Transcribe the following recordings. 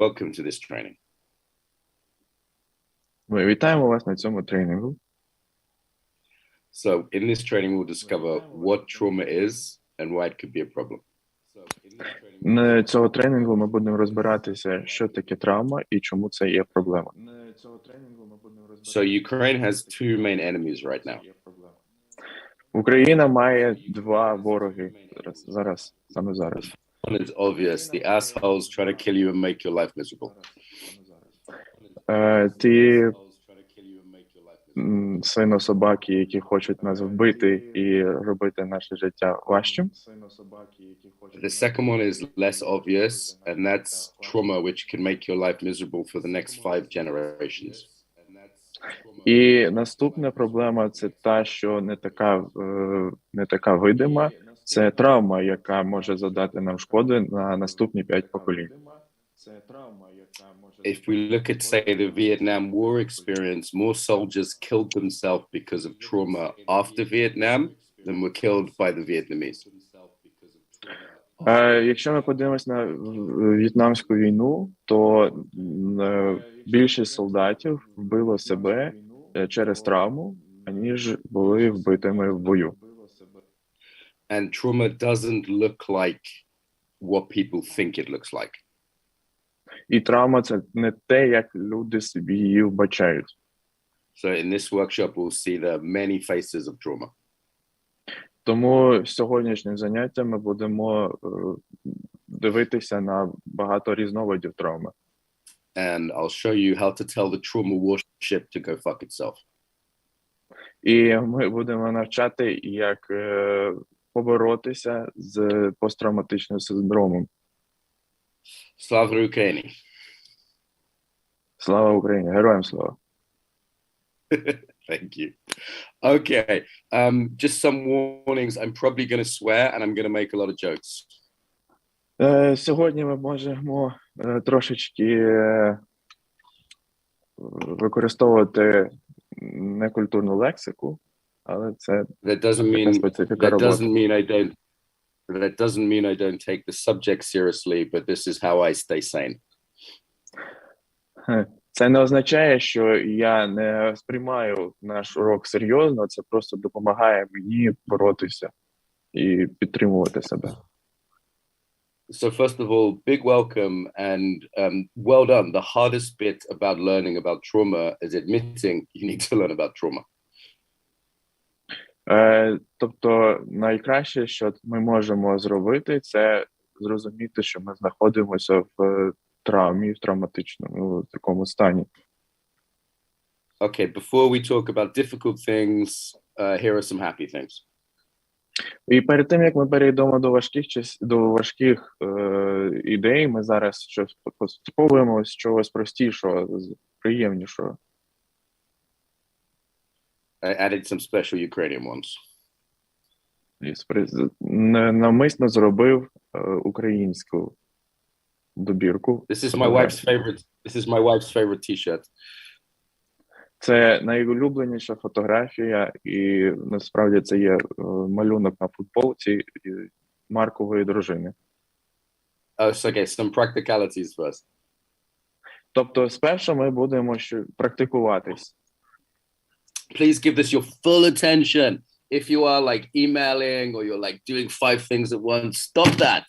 Welcome to this training. Ми вітаємо вас на цьому тренінгу. So, in this training, we'll discover what trauma is and why it could be a problem. На цього тренінгу ми будемо розбиратися, що таке травма і чому це є проблема. So, Ukraine has two main enemies right now. Україна має два вороги саме зараз. One is obvious, the assholes try to kill you and make your life miserable. Ті свинособаки, які хочуть нас вбити і робити наше життя важчим. The second one is less obvious, and that's trauma, which can make your life miserable for the next 5 generations. І наступна проблема – це та, що не така видима. Це травма, яка може завдати нам шкоди на наступні 5 поколінь. If we look at, say, the Vietnam War experience, more soldiers killed themselves because of trauma after Vietnam than were killed by the Vietnamese. Якщо ми подивимось на В'єтнамську війну, то більшість солдатів вбило себе через травму, аніж були вбитими в бою. And trauma doesn't look like what people think it looks like. І травма – це не те, як люди собі її вбачають. So in this workshop, we'll see the many faces of trauma. Тому сьогоднішнім заняттям ми будемо дивитися на багато різновидів травми. And I'll show you how to tell the trauma warship to go fuck itself. І ми будемо навчати, як поборотися з посттравматичним синдромом. Слава Україні! Слава Україні! Героям слава! Thank you. Okay, just some warnings. I'm probably going to swear and I'm going to make a lot of jokes. Сьогодні ми можемо трошечки використовувати некультурну лексику, але це специфіка роботи. That doesn't mean I don't take the subject seriously, but this is how I stay sane. Це не означає, що я не сприймаю наш урок серйозно, це просто допомагає мені боротися і підтримувати себе. So first of all, big welcome and well done. The hardest bit about learning about trauma is admitting you need to learn about trauma. Тобто найкраще, що ми можемо зробити, це зрозуміти, що ми знаходимося в травмі, в травматичному такому стані. Okay, before we talk about difficult things, here are some happy things. І перед тим, як ми перейдемо до важких ідей, ми зараз щось спробуємо з чогось простішого, приємнішого. I added some special Ukrainian ones. Навмисно зробив українську добірку. This is my wife's favorite t-shirt. Це найулюбленіша фотографія, і насправді це є малюнок на футболці Маркової дружини. So okay, some practicalities first. Тобто, спершу ми будемо практикуватись. Please give this your full attention. If you are like emailing or you're like doing 5 things at once, stop that.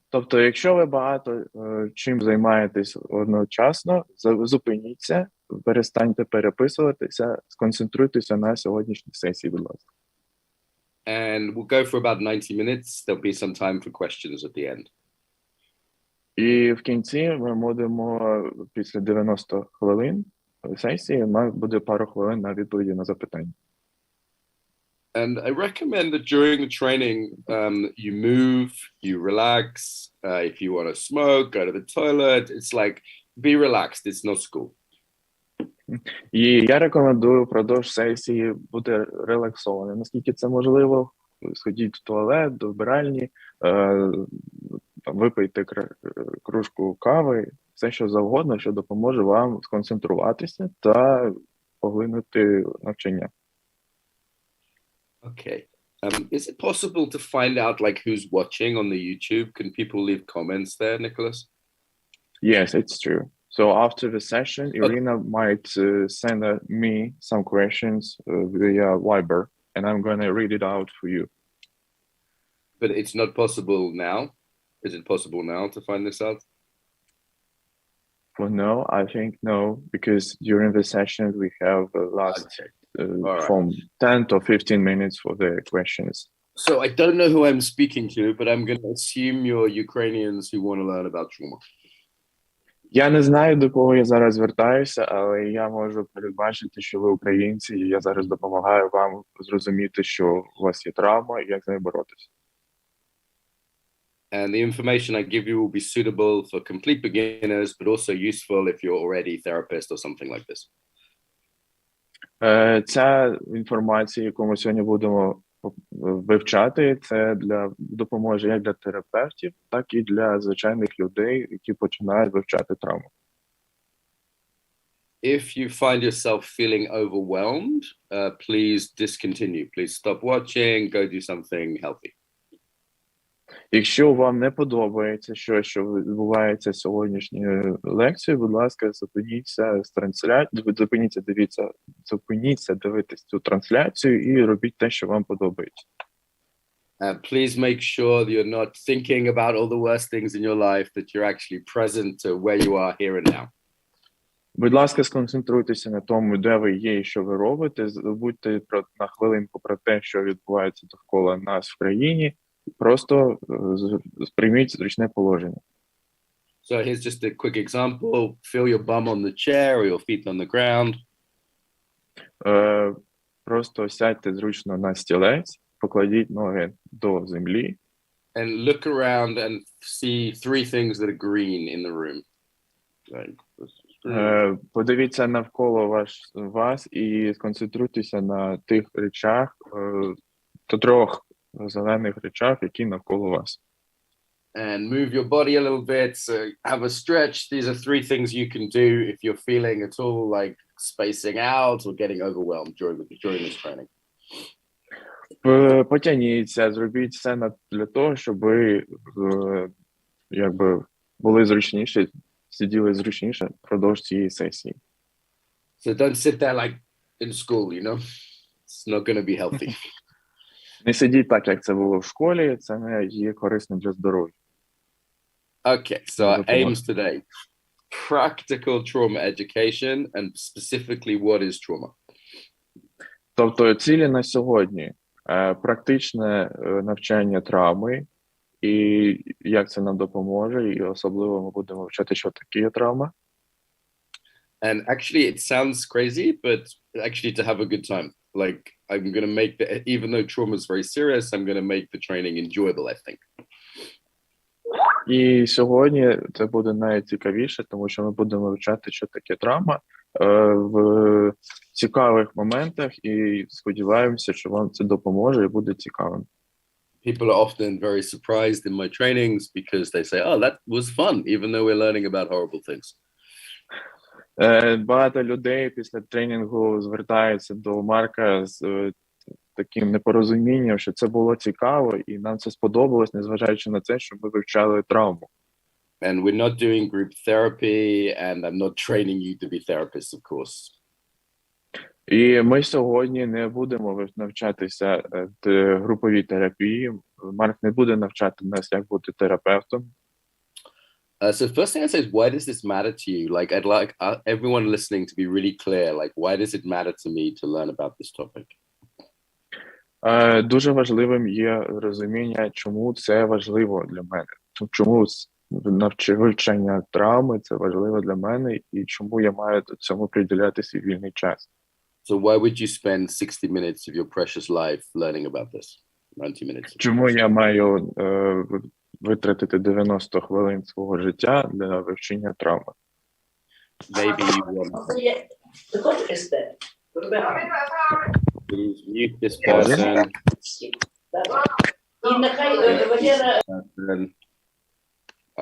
Тобто, якщо ви багато чим займаєтесь одночасно, зупиніться, перестаньте переписуватися, сконцентруйтеся на сьогоднішній сесії, будь ласка. And we'll go for about 90 minutes. There'll be some time for questions at the end. І в кінці ми будемо після 90 хвилин сесії, буде пару хвилин на відповіді на запитання. And I recommend that during the training, you move, you relax. If you want to smoke, go to the toilet. It's like, be relaxed. It's not school. І я рекомендую впродовж сесії бути релаксованим. Наскільки це можливо, сходіть в туалет, до вбиральні, випийте кружку кави, все що завгодно, що допоможе вам сконцентруватися та поглинути навчання. Okay. Is it possible to find out like who's watching on the YouTube? Can people leave comments there, Nicholas? Yes, it's true. So after the session, Irina might send me some questions via Viber, and I'm going to read it out for you. But it's not possible now? Is it possible now to find this out? For now, I think no, because during the session we have from 10 to 15 minutes for the questions. So I don't know who I'm speaking to, but I'm going to assume you're Ukrainians who want to learn about trauma. Я не знаю, до кого я зараз звертаюся, але я можу передбачити, що ви українці, і я зараз допомагаю вам зрозуміти, що у вас є травма і як з нею боротися. And the information I give you will be suitable for complete beginners, but also useful if you're already a therapist or something like this. Ця інформація, яку ми сьогодні будемо вивчати, це допоможе як для терапевтів, так і для звичайних людей, які починають вивчати травму. If you find yourself feeling overwhelmed, please discontinue. Please stop watching, go do something healthy. Якщо вам не подобається, що відбувається сьогоднішньою лекцією, будь ласка, зупиніться з трансляцією, зупиніться дивитись цю трансляцію і робіть те, що вам подобається. Please make sure that you're not thinking about all the worst things in your life, that you're actually present to where you are here and now. Будь ласка, сконцентруйтеся на тому, де ви є і що ви робите. Забудьте на хвилинку про те, що відбувається довкола нас в країні. Просто сприйміть зручне положення. So here's just a quick example. Feel your bum on the chair or your feet on the ground. Просто сядьте зручно на стілець, покладіть ноги до землі. And look around and see three things that are green in the room. Подивіться навколо вас і сконцентруйтеся на тих речах, трьох зелених речах, які навколо вас. And move your body a little bit. So have a stretch. These are three things you can do if you're feeling at all like spacing out or getting overwhelmed during this training. Потягніться, зробіть все для того, щоб ви були зручніші, сиділи зручніше впродовж цієї сесії. So don't sit there like in school, you know? It's not going to be healthy. Не сидіть так, як це було в школі, це не є корисним для здоров'я. Okay, so our aims today. Practical trauma education and specifically what is trauma. Тобто цілі на сьогодні практичне навчання травми і як це нам допоможе, і особливо ми будемо вчити, що таке травма. And actually it sounds crazy, but actually to have a good time. Like I'm going to make even though trauma is very serious, I'm going to make the training enjoyable, I think. І сьогодні це буде найцікавіше, тому що ми будемо вивчати, що таке травма в цікавих моментах, і сподіваємося, що вам це допоможе і буде цікавим. People are often very surprised in my trainings because they say, "Oh, that was fun," even though we're learning about horrible things. Багато людей після тренінгу звертаються до Марка з таким непорозумінням, що це було цікаво і нам це сподобалось, незважаючи на це, що ми вивчали травму. And we're not doing group therapy, and I'm not training you to be therapists, of course. І ми сьогодні не будемо навчатися груповій терапії. Марк не буде навчати нас, як бути терапевтом. So first thing I say is, why does this matter to you? Like, I'd like everyone listening to be really clear. Like, why does it matter to me to learn about this topic? Дуже важливим є розуміння, чому це важливо для мене. Чому вивчення травми це важливо для мене і чому я маю до цьому приділяти свій вільний час. So why would you spend 60 minutes of your precious life learning about this? 90 minutes. Чому я маю витратити 90 хвилин свого життя для вивчення травми? Maybe you want please mute this person.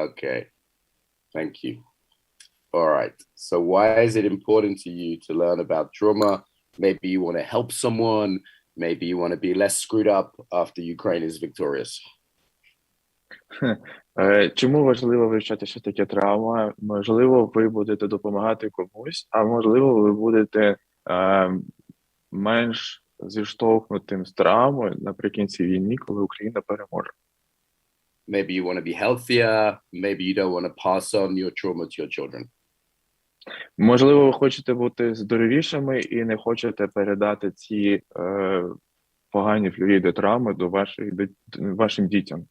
Okay. Thank you. All right. So why is it important to you to learn about trauma? Maybe you want to help someone. Maybe you want to be less screwed up after Ukraine is victorious. Чому важливо вивчати, що таке травма? Можливо, ви будете допомагати комусь, а можливо, ви будете менш зіштовхнутим з травмою наприкінці війни, коли Україна переможе. Maybe you want to be healthier. Maybe you don't want to pass on your trauma to your children. Можливо, ви хочете бути здоровішими і не хочете передати ці погані флюїди травми до вашим дітям.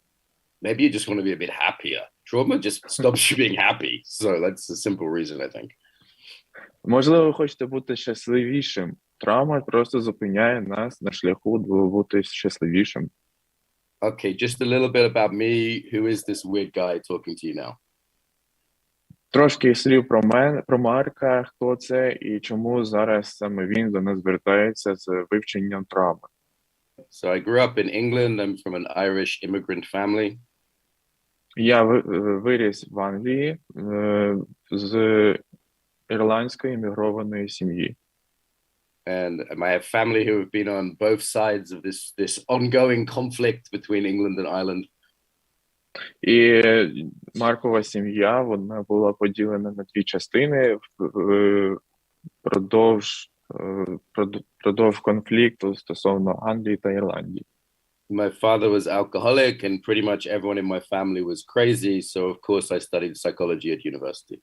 Maybe you just want to be a bit happier. trauma just stops you being happy. So that's a simple reason, I think. Можливо, ви хочете бути щасливішим. Травма просто зупиняє нас на шляху бути щасливішим. Okay, just a little bit about me. Who is this weird guy talking to you now? Трошки слів про мене, про Марка, хто це і чому зараз саме він до нас звертається з вивченням травми. So I grew up in England. I'm from an Irish immigrant family. Я виріс в Англії з ірландської іммігрованої сім'ї. And I have family who have been on both sides of this ongoing conflict between England and Ireland. І Маркова сім'я, вона була поділена на дві частини продовж конфлікту стосовно Англії та Ірландії. My father was alcoholic and pretty much everyone in my family was crazy, so of course I studied psychology at university.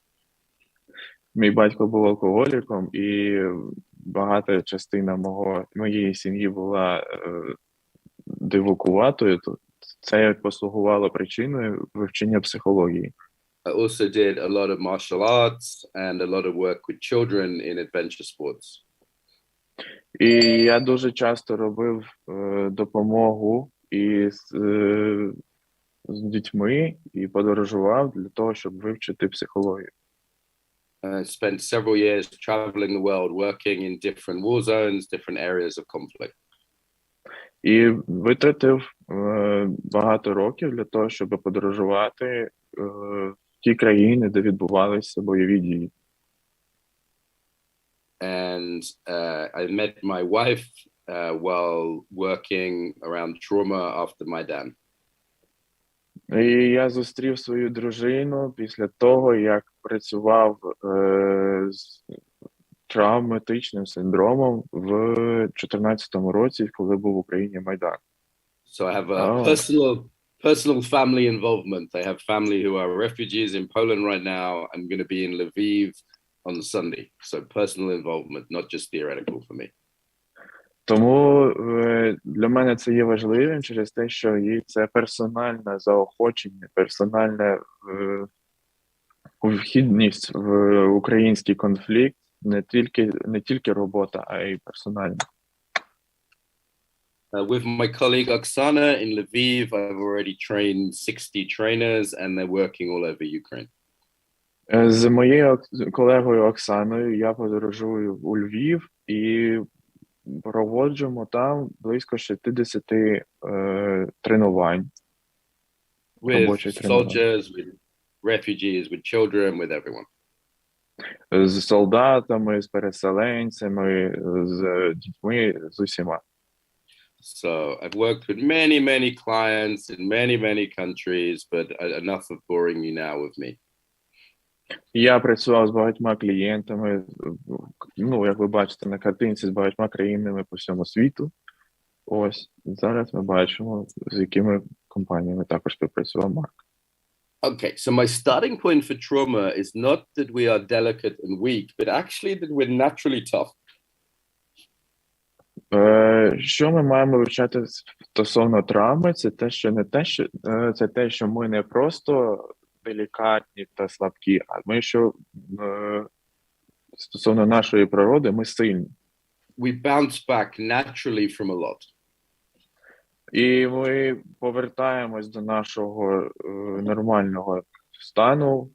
Мій батько був алкоголіком, і багата частина моєї сім'ї була дивакуватою. Це послугувало причиною вивчення психології. I also did a lot of martial arts and a lot of work with children in adventure sports. І я дуже часто робив допомогу з дітьми і подорожував для того, щоб вивчити психологію. I spent several years traveling the world, working in different war zones, different areas of conflict. І витратив багато років для того, щоб подорожувати в ті країни, де відбувалися бойові дії. And I met my wife while working around trauma after Maidan. І я зустрів свою дружину після того, як працював з травматичним синдромом в 2014 році, коли був в Україні Майдан. So I have a personal family involvement. I have family who are refugees in Poland right now. I'm going to be in Lviv on Sunday. So personal involvement, not just theoretical for me. Тому для мене це є важливим через те, що це персональне заохочення, персональна вхідність в український конфлікт, не тільки робота, а й персональна. With my colleague Oksana in Lviv, I've already trained 60 trainers and they're working all over Ukraine. З моєю колегою Оксаною я подорожую у Львів і проводжуємо там близько 60 тренувань. With soldiers, with refugees, with children, with everyone. З солдатами, з переселенцями, з дітьми, з усіма. So I've worked with many clients in many countries, but enough of boring you now with me. Я працював з багатьма клієнтами, як ви бачите на картинці, з багатьма країнами по всьому світу. Ось, зараз ми бачимо, з якими компаніями також співпрацював Марк. Okay, so my starting point for trauma is not that we are delicate and weak, but actually that we're naturally tough. Що ми маємо вивчати стосовно травми, це те, що ми не просто делікатні та слабкі, а ми, що стосовно нашої природи, ми сильні. We bounce back naturally from a lot. І ми повертаємось до нашого нормального стану,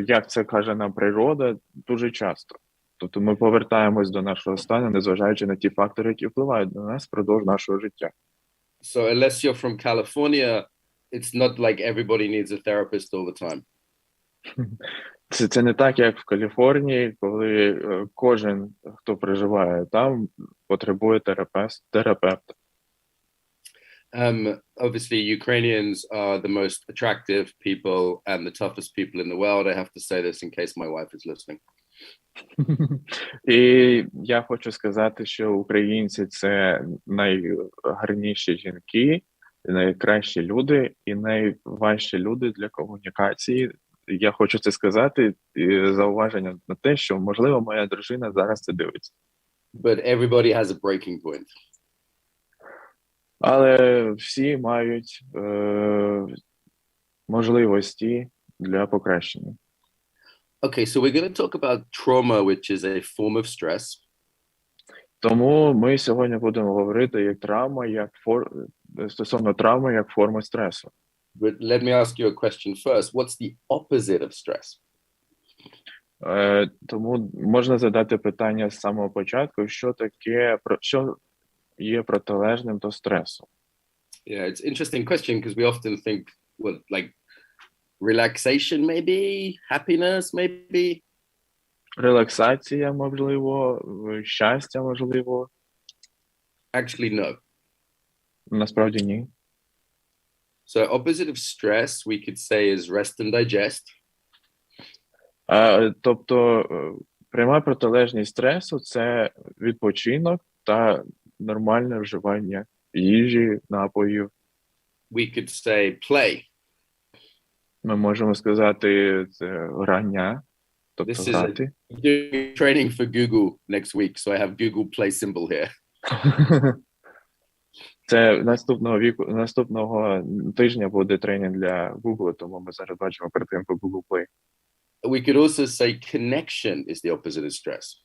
як це каже нам природа, дуже часто. Тобто ми повертаємось до нашого стану, незважаючи на ті фактори, які впливають на нас впродовж нашого життя. So unless you're from California, it's not like everybody needs a therapist all the time. Це не так, як в Каліфорнії, коли кожен, хто проживає там, потребує терапевта. Obviously, Ukrainians are the most attractive people and the toughest people in the world. I have to say this in case my wife is listening. І я хочу сказати, що українці – це найгарніші жінки, найкращі люди і найважчі люди для комунікації. Я хочу це сказати, зауваження на те, що, можливо, моя дружина зараз це дивиться. But everybody has a breaking point. Але всі мають можливості для покращення. Okay, so we're going to talk about trauma, which is a form of stress. Тому ми сьогодні будемо говорити як стосовно травми як форми стресу. But let me ask you a question first. What's the opposite of stress? Тому можна задати питання з самого початку, що є протилежним до стресу. Yeah, it's an interesting question because we often think, well, like relaxation maybe, happiness maybe. Релаксація, можливо, щастя, можливо. Actually, no. Насправді ні. So opposite of stress, we could say is rest and digest. Тобто пряма протилежність стресу – це відпочинок та нормальне вживання їжі, напоїв. We could say play. Ми можемо сказати це грання, тобто грати. Doing training for Google next week, so I have Google Play symbol here. Це наступного тижня буде тренінг для Google, тому ми зараз бачимо картинку Google Play. We could also say connection is the opposite of stress.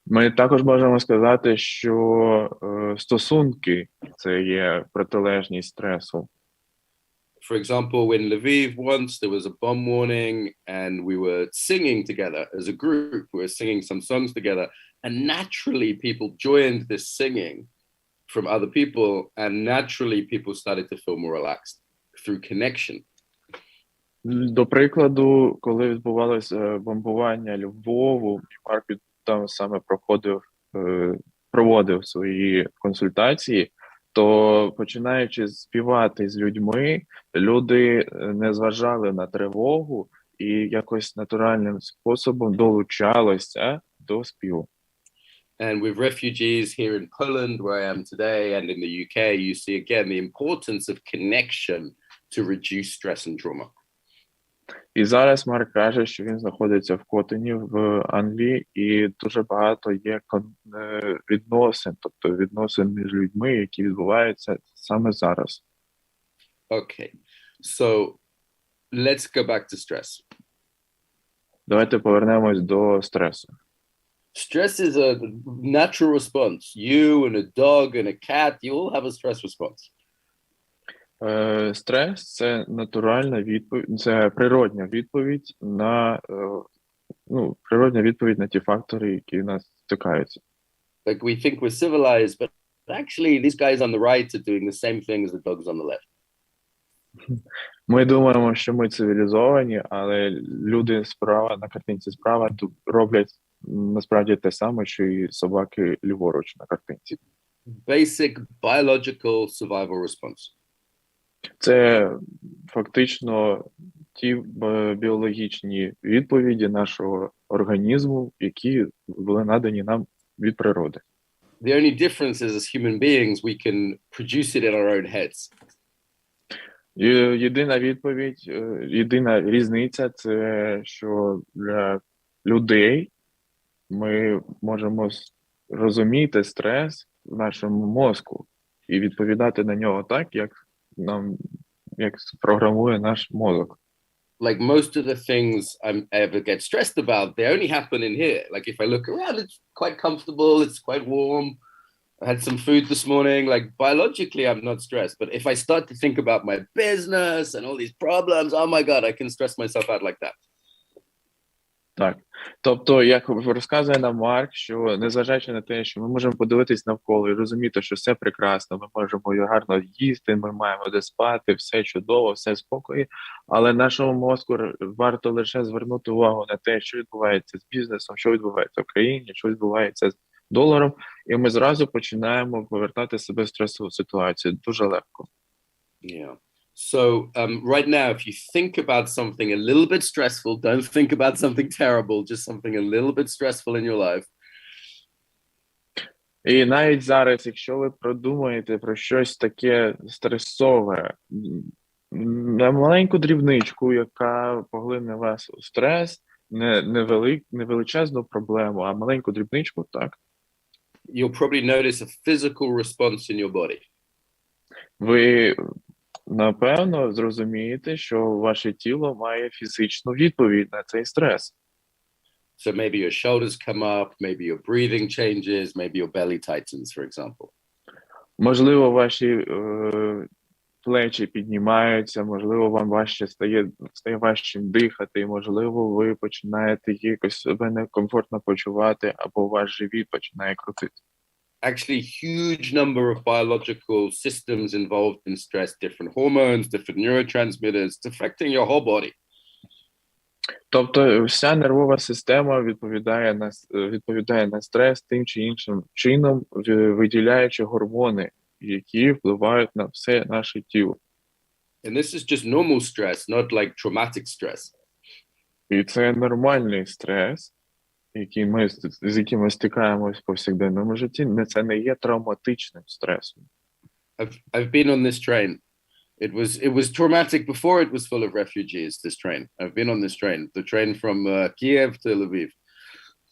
Ми також можемо сказати, що стосунки – це є протилежність стресу. For example, in Lviv once there was a bomb warning and we were singing together as a group. We were singing some songs together and naturally people joined this singing from other people and naturally people started to feel more relaxed through connection. До прикладу, коли відбувалося бомбування Львову, Марк там саме проводив свої консультації, то починаючи співати з людьми, люди не зважали на тривогу і якось натуральним способом долучалися до співу. And with refugees here in Poland, where I am today, and in the UK, you see again the importance of connection to reduce stress and trauma. І зараз Марк каже, що він знаходиться в Котині в Англії, і дуже багато є відносин, тобто відносин між людьми, які відбуваються саме зараз. Okay, so let's go back to stress. Давайте повернемось до стресу. Stress is a natural response. You and a dog and a cat, you all have a stress response. Стрес – це натуральна відповідь, це природня відповідь на ті фактори, які нас стикаються. Like we think we're civilized, but actually these guys on the right are doing the same thing as the dogs on the left. Ми думаємо, що ми цивілізовані, але люди справа, на картинці справа роблять насправді те саме, що і собаки ліворуч на картинці. Basic biological survival response. Це фактично ті біологічні відповіді нашого організму, які були надані нам від природи. The only difference is as human beings we can produce it in our own heads. Єдина різниця – це що для людей ми можемо розуміти стрес в нашому мозку і відповідати на нього так, як програмує наш мозок. Like most of the things I ever get stressed about, they only happen in here. Like if I look around, it's quite comfortable, it's quite warm. I had some food this morning. Like biologically, I'm not stressed. But if I start to think about my business and all these problems, oh my God, I can stress myself out like that. Так. Тобто, як розказує нам Марк, що незважаючи на те, що ми можемо подивитись навколо і розуміти, що все прекрасно, ми можемо гарно їсти, ми маємо де спати, все чудово, все спокій, але нашому мозку варто лише звернути увагу на те, що відбувається з бізнесом, що відбувається в країні, що відбувається з доларом, і ми зразу починаємо повертати себе в стресову ситуацію дуже легко. Yeah. So right now, if you think about something a little bit stressful, don't think about something terrible, just something a little bit stressful in your life. І навіть зараз, якщо ви продумаєте про щось таке стресове, на маленьку дрібничку, яка поглине вас у стрес, не величезну проблему, а маленьку дрібничку, так? You'll probably notice a physical response in your body. Ви Напевно, зрозумієте, що ваше тіло має фізичну відповідь на цей стрес. So maybe your shoulders come up, maybe your breathing changes, maybe your belly tightens, for example. Можливо, ваші плечі піднімаються, можливо, вам стає важчим дихати, можливо, ви починаєте якось себе некомфортно почувати, або ваш живіт починає крутити. Actually, huge number of biological systems involved in stress, different hormones, different neurotransmitters, it's affecting your whole body. Тобто вся нервова система відповідає на стрес тим чи іншим чином, виділяючи гормони, які впливають на все наше тіло. And this is just normal stress, not like traumatic stress. І це нормальний стрес, з яким ми стикаємось в повсякденному житті. Це не є травматичним стресом. I've been on this train. It was traumatic before it was full of refugees, this train. I've been on this train, the train from Kiev to Lviv.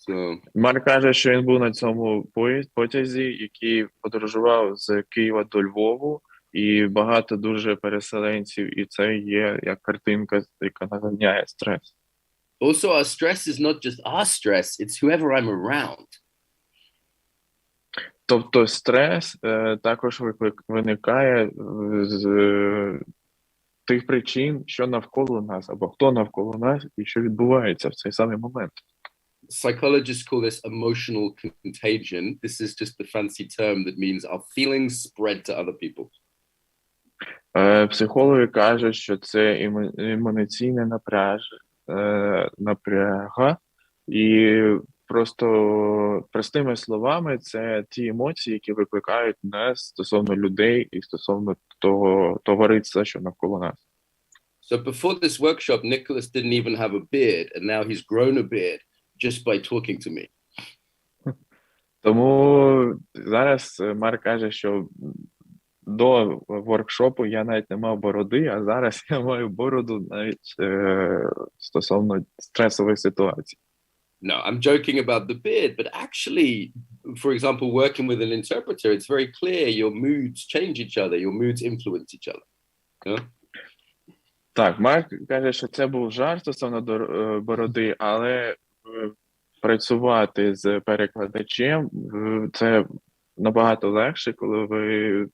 So... Марк каже, що він був на цьому потязі, який подорожував з Києва до Львову, і багато дуже переселенців, і це є як картинка, яка наганяє стрес. Also, our stress is not just our stress, it's whoever I'm around. Тобто стрес також виникає з тих причин, що навколо нас, або хто навколо нас, і що відбувається в цей самий момент. Psychologists call this emotional contagion. This is just the fancy term that means our feelings spread to other people. Психологи кажуть, що це емоційне напряга, і просто простими словами, це ті емоції, які викликають нас стосовно людей і стосовно того товариства, що навколо нас. So before this workshop, Nicholas didn't even have a beard, and now he's grown a beard just by talking to me. Тому зараз Марк каже, що до воркшопу я навіть не мав бороди, а зараз я маю бороду навіть стосовно стресової ситуації. No, I'm joking about the beard, but actually, for example, working with an interpreter, it's very clear your moods change each other, your moods influence each other. Yeah? Так, Марк каже, що це був жарт стосовно бороди, але працювати з перекладачем це набагато легше, коли ви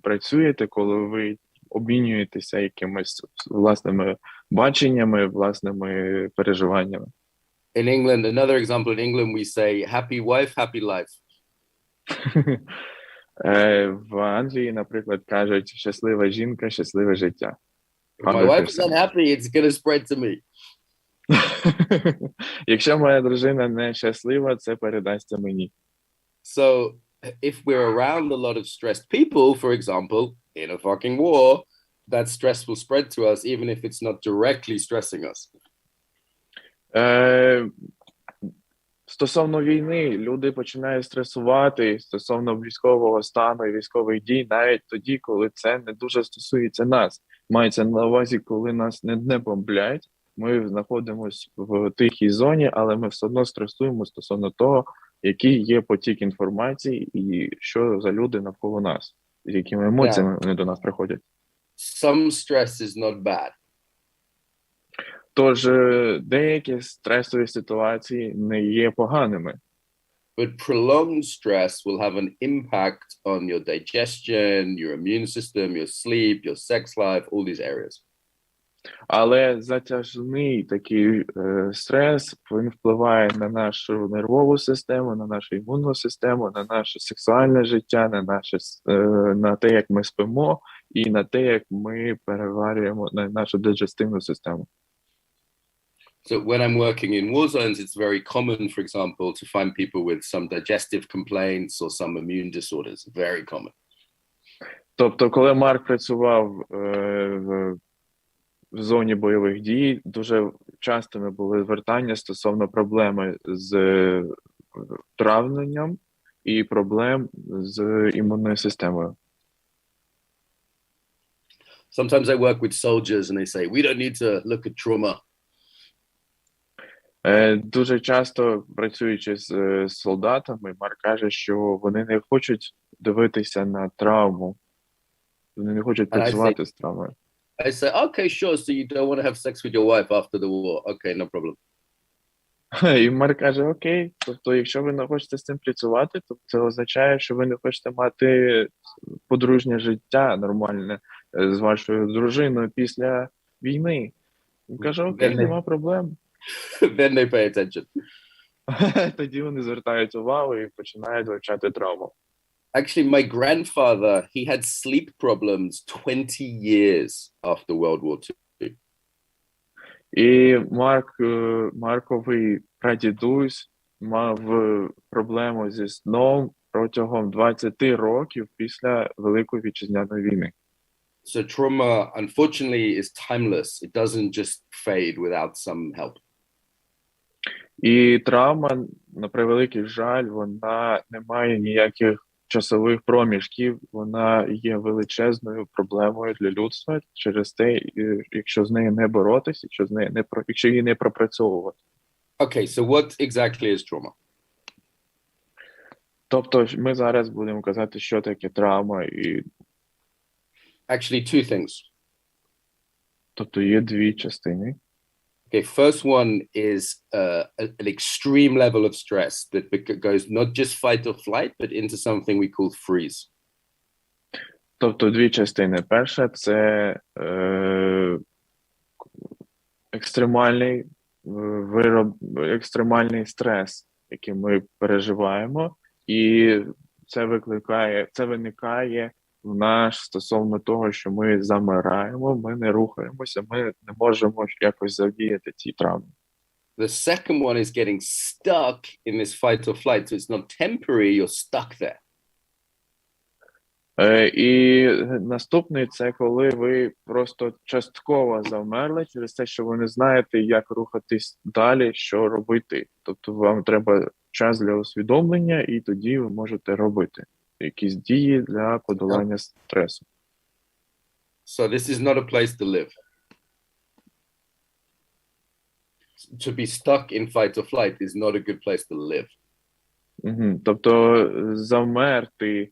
працюєте, коли ви обмінюєтеся якимись власними баченнями, власними переживаннями. In England, another example, in England we say happy wife, happy life. В Англії, наприклад, кажуть щаслива жінка, щасливе життя. If my wife's unhappy, it's going to spread to me. Якщо моя дружина не щаслива, це передасться мені. So if we're around a lot of stressed people, for example, in a fucking war, that stress will spread to us even if it's not directly stressing us. Стосовно війни, люди починають стресувати стосовно військового стану і військових дій, навіть тоді, коли це не дуже стосується нас. Мається на увазі, коли нас не бомблять, ми знаходимося в тихій зоні, але ми все одно стресуємо стосовно того, який є потік інформації і що за люди навколо нас, з якими емоціями вони до нас приходять. Some stress is not bad. Тож деякі стресові ситуації не є поганими. But prolonged stress will have an impact on your digestion, your immune system, your sleep, your sex life, all these areas. Але затяжний такий стрес, він впливає на нашу нервову систему, на нашу імунну систему, на наше сексуальне життя, на те, як ми спимо, і на те, як ми переварюємо на нашу диджестивну систему. So when I'm working in war zones, it's very common, for example, to find people with some digestive complaints or some immune disorders. Very common. Тобто, коли Марк працював в зоні бойових дій, дуже частими були звертання стосовно проблеми з травленням і проблем з імунною системою. Sometimes I work with soldiers and they say, we don't need to look at trauma. Дуже часто, працюючи з солдатами, Марк каже, що вони не хочуть дивитися на травму. Вони не хочуть And I say, працювати з травмою. I say, okay, sure, so you don't want to have sex with your wife after the war. Okay, no problem. І Марк каже, окей, тобто, якщо ви не хочете з цим працювати, то це означає, що ви не хочете мати подружнє життя нормальне з вашою дружиною після війни. Він каже, окей, нема проблем. Then they pay attention. Тоді вони звертають увагу і починають вивчати травму. Actually, my grandfather, he had sleep problems 20 years after World War II. І Марковий прадідусь мав проблему зі сном протягом 20 років після Великої Вітчизняної війни. So trauma, unfortunately, is timeless. It doesn't just fade without some help. І травма, на превеликий жаль, вона не має ніяких часових проміжків, вона є величезною проблемою для людства через те, якщо з нею не боротися, якщо її не пропрацьовувати. Okay, so what exactly is trauma? Тобто ми зараз будемо казати, що таке травма, і Actually, two things. тобто є дві частини. Okay, first one is an extreme level of stress that goes not just fight or flight, but into something we call freeze. Тобто дві частини. Перша – це екстремальний стрес, який ми переживаємо, і це виникає в нас стосовно того, що ми замираємо, ми не рухаємося, ми не можемо якось завдіяти цій травмі. The second one is getting stuck in this fight or flight. So it's not temporary, you're stuck there. І наступний – це коли ви просто частково завмерли через те, що ви не знаєте, як рухатись далі, що робити. Тобто вам треба час для усвідомлення, і тоді ви можете робити якісь дії для подолання стресу. So this is not a place to live. To be stuck in fight or flight is not a good place to live. Тобто завмерти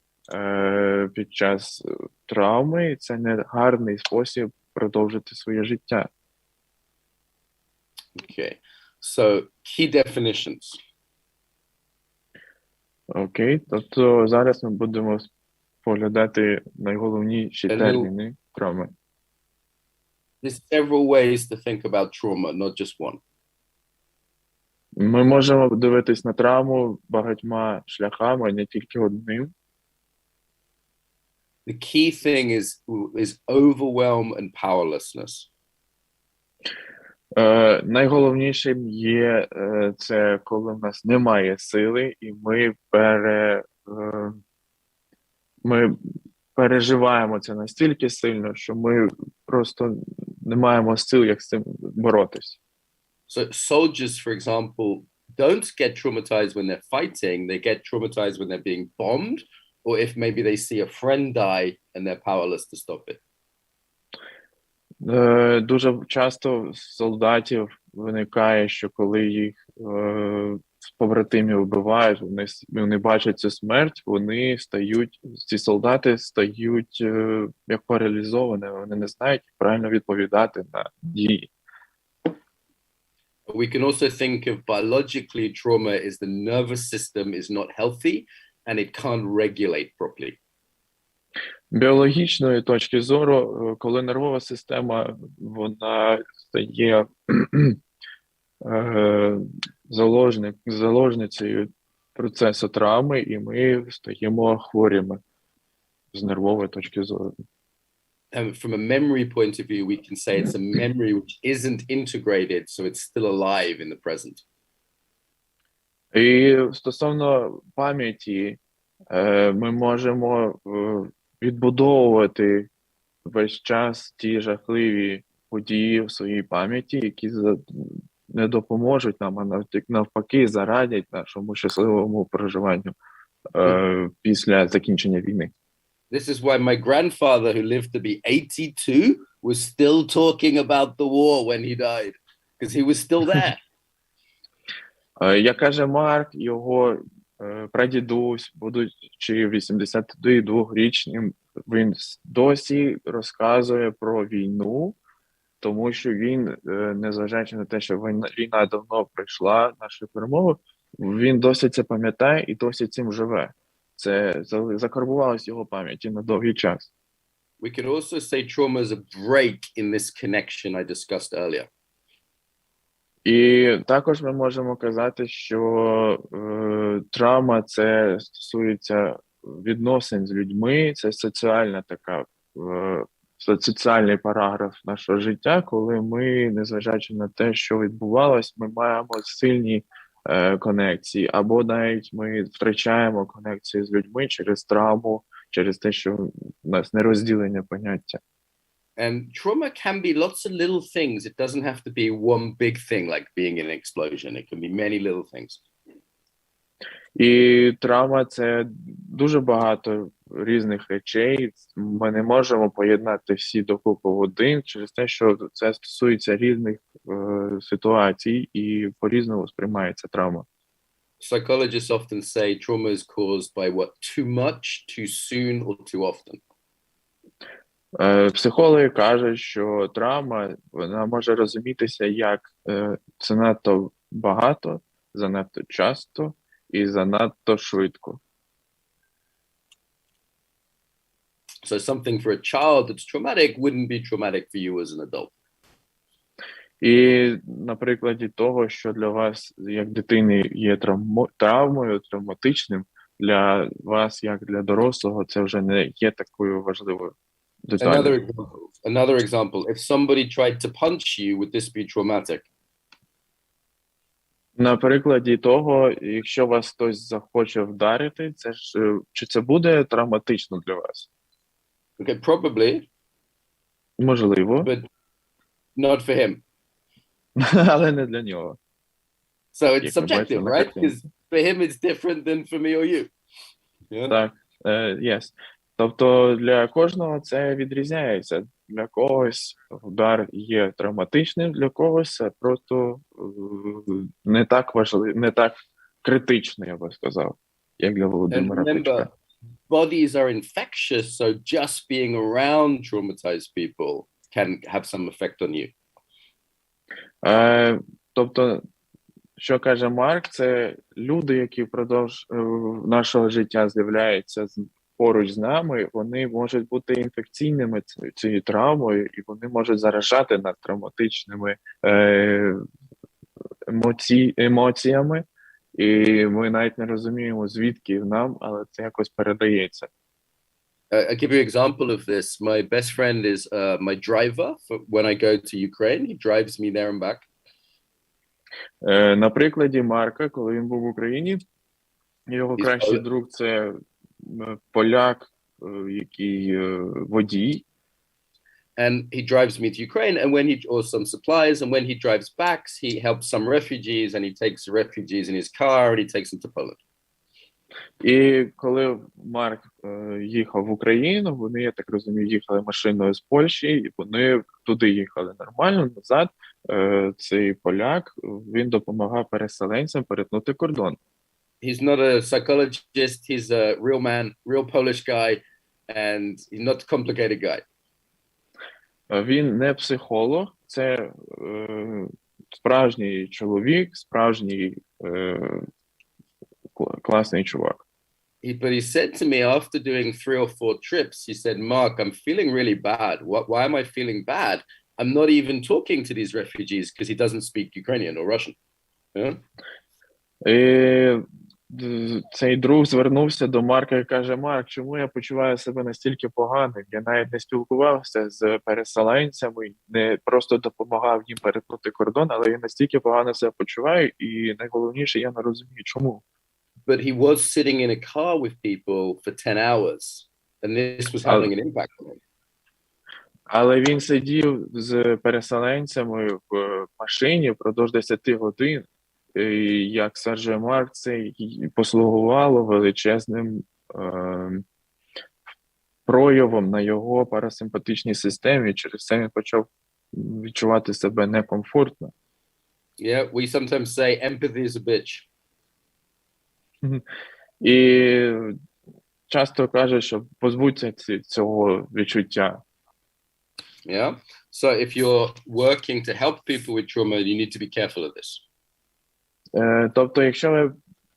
під час травми – це не гарний спосіб продовжити своє життя. Okay. So key definitions. Окей, тобто зараз ми будемо поглядати найголовніші терміни травми. There's several ways to think about trauma, not just one. Ми можемо дивитись на травму багатьма шляхами, не тільки одним. The key thing is overwhelm and powerlessness. Найголовнішим є це, коли в нас немає сили, і ми переживаємо це настільки сильно, що ми просто не маємо сил, як з цим боротися. So soldiers, for example, don't get traumatized when they're fighting. They get traumatized when they're being bombed, or if maybe they see a friend die and they're powerless to stop it. Дуже часто в солдатів виникає, що коли їх побратимів вбивають, вони бачать цю смерть, ці солдати стають як паралізовані, вони не знають, як правильно відповідати на дії. We can also think of biologically trauma is the nervous system is not healthy and it can't regulate properly. Біологічної точки зору, коли нервова система вона стає заложницею процесу травми, і ми стаємо хворими з нервової точки зору. From a memory point of view, we can say it's a memory which isn't integrated, so it's still alive in the present. І стосовно пам'яті, ми можемо відбудовувати весь час ті жахливі події в своїй пам'яті, які не допоможуть нам, а навпаки зарадять нашому щасливому проживанню після закінчення війни. This is why my grandfather, who lived to be 82, was still talking about the war when he died, because he was still there. Як каже Марк, його прадідусь, будучи 82-річним, він досі розказує про війну, тому що він, незважаючи на те, що війна давно пройшла, нашу перемогу, він досі це пам'ятає і досі цим живе. Це закарбувалось в його пам'яті на довгий час. We could also say trauma is a break in this connection I discussed earlier. І також ми можемо казати, що травма – це стосується відносин з людьми, це соціальна така, соціальний параграф нашого життя, коли ми, незважаючи на те, що відбувалось, ми маємо сильні конекції, або навіть ми втрачаємо конекції з людьми через травму, через те, що у нас нерозділення поняття. And trauma can be lots of little things. It doesn't have to be one big thing like being in an explosion. It can be many little things. І травма – це дуже багато різних речей. Ми не можемо поєднати всі докупи в один через те, що це стосується різних ситуацій і по-різному сприймається травма. Psychologists often say trauma is caused by what? Too much, too soon, or too often. Психологи кажуть, що травма, вона може розумітися як занадто багато, занадто часто і занадто швидко. So something for a child that's traumatic wouldn't be traumatic for you as an adult. І на прикладі того, що для вас, як дитини, є травмою, травматичним, для вас, як для дорослого, це вже не є такою важливою деталью. Another example. If somebody tried to punch you, would this be traumatic? На прикладі того, якщо вас хтось захоче вдарити, чи це буде травматично для вас? Okay, probably. Можливо. But not for him. Але не для нього. So it's subjective, right? Because for him it's different than for me or you. Yeah? Так, yes. Тобто для кожного це відрізняється. Для когось удар є травматичним, для когось це просто не так важливо, не так критично, я би сказав, як для Володимира Тичка. Bodies are infectious, so just being around traumatized people can have some effect on you. Тобто, що каже Марк, це люди, які впродовж нашого життя з'являються поруч з нами, вони можуть бути інфекційними цією травмою, і вони можуть заражати нас травматичними емоціями, і ми навіть не розуміємо, звідки нам, але це якось передається. I'll give you an example of this. My best friend is my driver when I go to Ukraine. He drives me there and back. На прикладі Марка, коли він був в Україні, його кращий друг – це поляк, який водій. And he drives me to Ukraine, and when or some supplies, and when he drives back, he helps some refugees, and he takes the refugees in his car, and he takes them to Poland. І коли Марк їхав в Україну, вони, я так розумію, їхали машиною з Польщі, і вони туди їхали нормально, назад. Цей поляк, він допомагав переселенцям перетнути кордон. He's not a psychologist, he's a real man, real Polish guy, and he's not a complicated guy. Він не психолог, це справжній чоловік, справжній класний чувак. But he said to me after doing 3 or 4 trips, he said, Mark, I'm feeling really bad. Why am I feeling bad? I'm not even talking to these refugees because he doesn't speak Ukrainian or Russian. Yeah? Цей друг звернувся до Марка і каже: Марк, чому я почуваю себе настільки поганим? Я навіть не спілкувався з переселенцями, не просто допомагав їм перетнути кордон, але я настільки погано себе почуваю, і найголовніше, я не розумію, чому. But he was sitting in a car with people for 10 hours, and this was having an impact on him. Але він сидів з переселенцями в машині впродовж 10 годин. І, як стверджує Марк, це послугувало величезним проявом на його парасимпатичній системі. Через це він почав відчувати себе некомфортно. Yeah, we sometimes say empathy is a bitch. І часто кажуть, що позбуться цього відчуття. Yeah. So if you're working to help people with trauma, you need to be careful of this. Тобто, якщо ви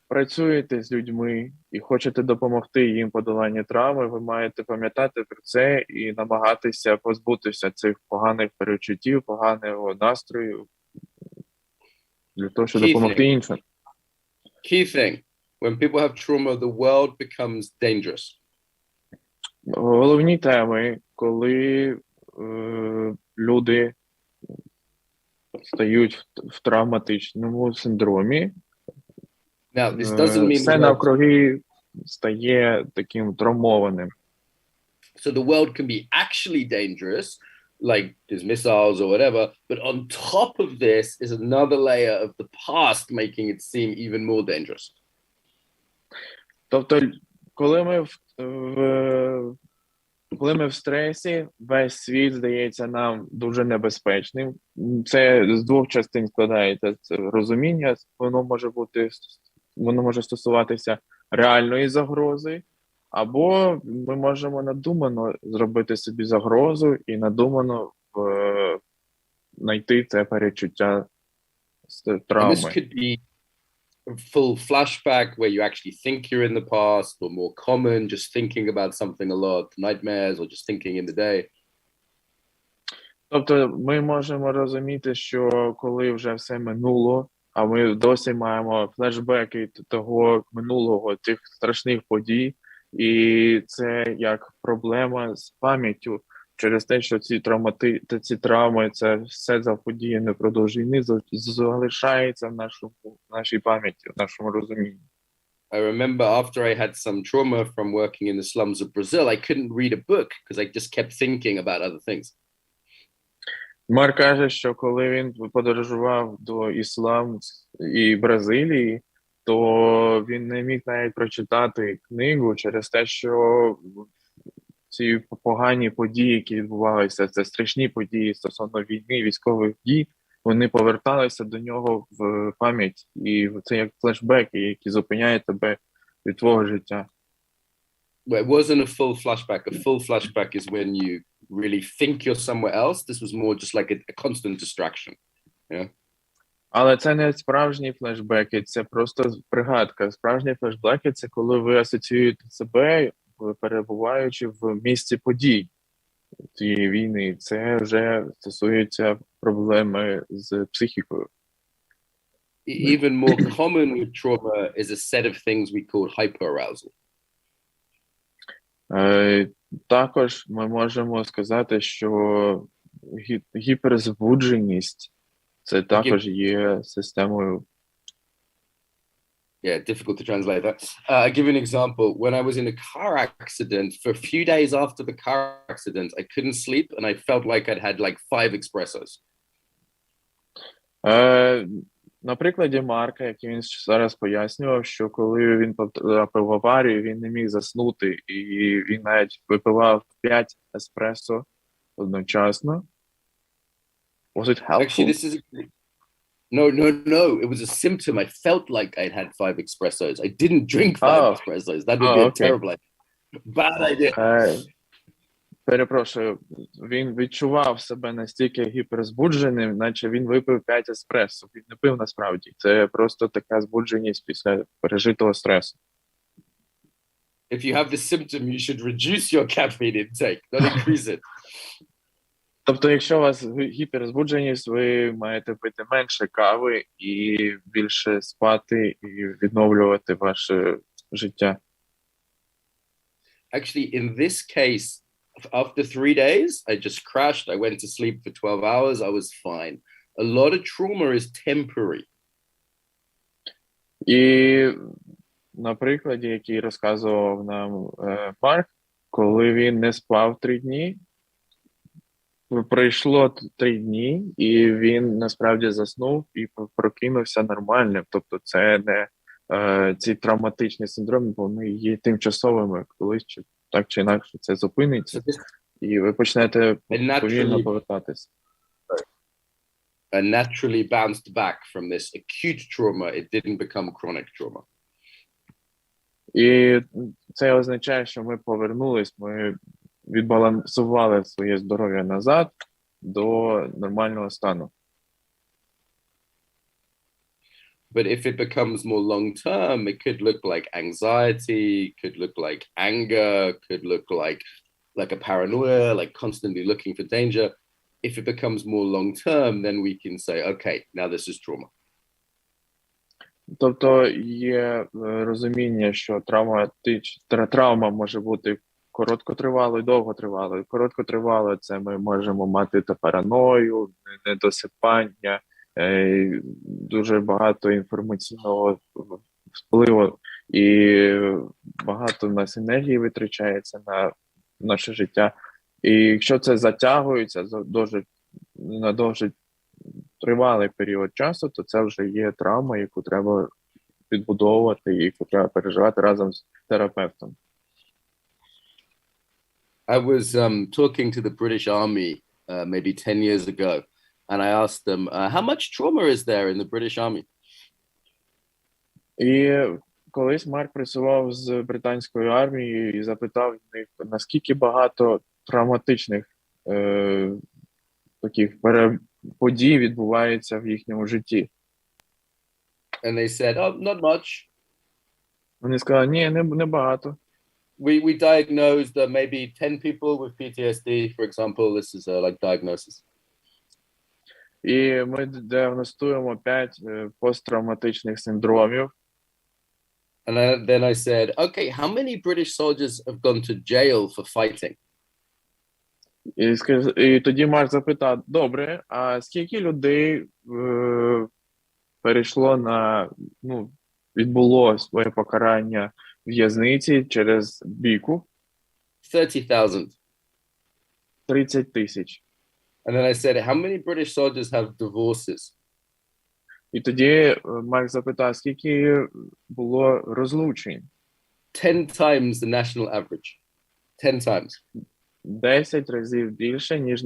працюєте з людьми і хочете допомогти їм подоланні травми, ви маєте пам'ятати про це і намагатися позбутися цих поганих перечуттів, поганого настрою для того, щоб допомогти іншим. Key thing. When people have trauma, the world becomes dangerous. Головні теми, коли люди стають в травматичному синдромі, Now, this doesn't mean все навкруги стає таким травмованим. So the world can be actually dangerous, like there's missiles or whatever, but on top of this is another layer of the past making it seem even more dangerous. Тобто, коли ми в стресі, весь світ здається нам дуже небезпечним. Це з двох частин складається. Це розуміння, воно може стосуватися реальної загрози, або ми можемо надумано зробити собі загрозу і надумано знайти це перечуття травми. And this could be a full flashback where you actually think you're in the past, or more common, just thinking about something a lot, nightmares, or just thinking in the day. Тобто ми можемо розуміти, що коли вже все минуло, а ми досі маємо флешбеки того минулого, тих страшних подій, і це як проблема з пам'яттю через те, що ці травми, це все заподіяне впродовж війни, залишається в нашій пам'яті, в нашому розумінні. I remember after I had some trauma from working in the slums of Brazil, I couldn't read a book because I just kept thinking about other things. Марк каже, що коли він подорожував до Ісламу і Бразилії, то він не міг навіть прочитати книгу через те, що ці погані події, які відбувалися, це страшні події стосовно війни, військових дій, вони поверталися до нього в пам'ять. І це як флешбеки, які зупиняють тебе від твого життя. Well, it wasn't a full flashback. A full flashback is when you really think you're somewhere else. This was more just like a constant distraction. Yeah. Але це не справжні флешбеки, це просто пригадка. Справжні флешбеки – це коли ви асоціюєте себе, перебуваючи в місці подій цієї війни. Це вже стосується проблеми з психікою. Even more common with trauma is a set of things we call hyperarousal. Також ми можемо сказати, що гіперзбудженість це також є системою. Yeah, difficult to translate that. I'll give you an example. When I was in a car accident, for a few days after the car accident, I couldn't sleep and I felt like I'd had like 5 espressos. На прикладі Марка, який він зараз пояснював, що коли він потрапив в аварію, він не міг заснути, і він навіть випивав 5 еспресо одночасно. Was it helpful? Actually, this is... No. It was a symptom. I felt like I'd had 5 espressos. I didn't drink 5 espressos. That would be a terrible idea. Bad idea. Перепрошую, він відчував себе настільки гіперзбудженим, наче він випив 5 еспресо. Він не пив насправді. Це просто така збудженість після пережитого стресу. If you have this symptom, you should reduce your caffeine intake, not increase it. Тобто, якщо у вас гіперзбудженість, ви маєте пити менше кави і більше спати і відновлювати ваше життя. Actually, in this case, after 3 days, I just crashed. I went to sleep for 12 hours. I was fine. A lot of trauma is temporary. І на прикладі, який розказував нам Марк, коли він не спав 3 дні, пройшло 3 дні, і він насправді заснув і прокинувся нормальним. Тобто це не ці травматичні синдроми, вони є тимчасовими, колись так чи інакше це зупиниться, і ви почнете повільно повертатися. And naturally bounced back from this acute trauma. It didn't become chronic trauma. І це означає, що ми повернулись, ми відбалансували своє здоров'я назад до нормального стану. But if it becomes more long-term, it could look like anxiety, could look like anger, could look like a paranoia, like constantly looking for danger. If it becomes more long-term, then we can say, okay, now this is trauma. Тобто є розуміння, що травма може бути короткотривалою, довготривалою. Короткотривалою – це ми можемо мати параною, недосипання, дуже багато інформаційного впливу і багато в нас енергії витрачається на наше життя. І якщо це затягується на дуже тривалий період часу, то це вже є травма, яку треба відбудовувати і яку треба переживати разом з терапевтом. I was talking to the British Army maybe 10 years ago, and I asked them, how much trauma is there in the British Army? І колись Марк працював з британською армією і запитав них, наскільки багато травматичних таких подій відбувається в їхньому житті. And they said, oh, not much. Вони сказали, ні, не багато. We diagnosed maybe 10 people with PTSD, for example. This is like diagnosis. І ми діагностуємо 5 посттравматичних синдромів. And then I said, okay, how many British soldiers have gone to jail for fighting? І тоді Марк запитав, добре, а скільки людей перейшло відбуло своє покарання в в'язниці через бійку? 30,000. 30 тисяч. And then I said, how many British soldiers have divorces? І тоді Марк запитав, скільки було розлучень? 10 times the national average. 10 times. 10 разів більше, ніж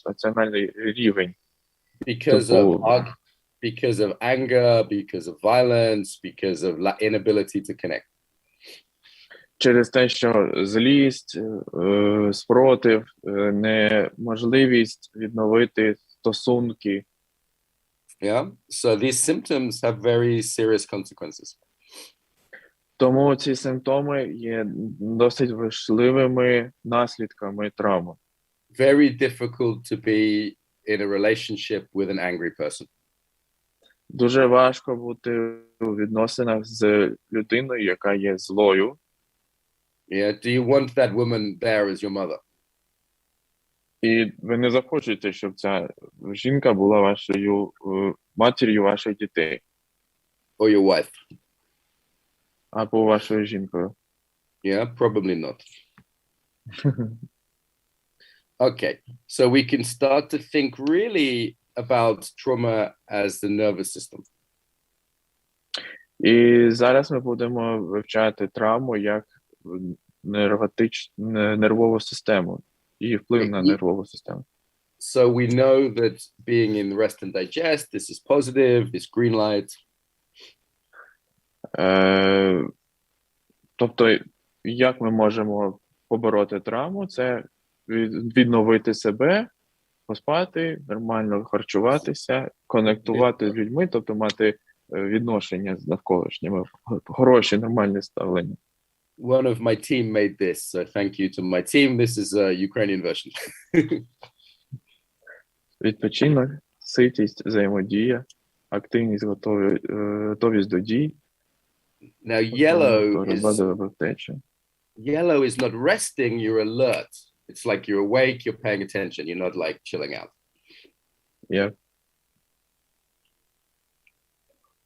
національний рівень. Because of anger, because of violence, because of inability to connect. Через те, що злість, спротив, неможливість відновити стосунки. Yeah. So these symptoms have very serious consequences. Тому ці симптоми є досить важливими наслідками травми. Very difficult to be in a relationship with an angry person. Дуже важко бути у відносинах з людиною, яка є злою. Yeah. Do you want that woman there as your mother? І ви не захочете, щоб ця жінка була вашою матір'ю ваших дітей. Or your wife? Або вашою жінкою. Yeah, probably not. Okay, so we can start to think really about trauma as the nervous system. І зараз ми будемо вивчати травму як нервову систему і вплив на нервову систему. So we know that being in rest and digest, this is positive, this green light. Тобто, як ми можемо побороти травму? Це відновити себе, поспати, нормально харчуватися, конектувати з людьми, тобто мати відношення з навколишніми, хороші, нормальне ставлення. One of my team made this, so thank you to my team. This is a Ukrainian version. Відпочинок, ситість, взаємодія, активність, готовість до дій. Now, yellow is not resting, you're alert. It's like you're awake, you're paying attention, you're not like chilling out. Yeah.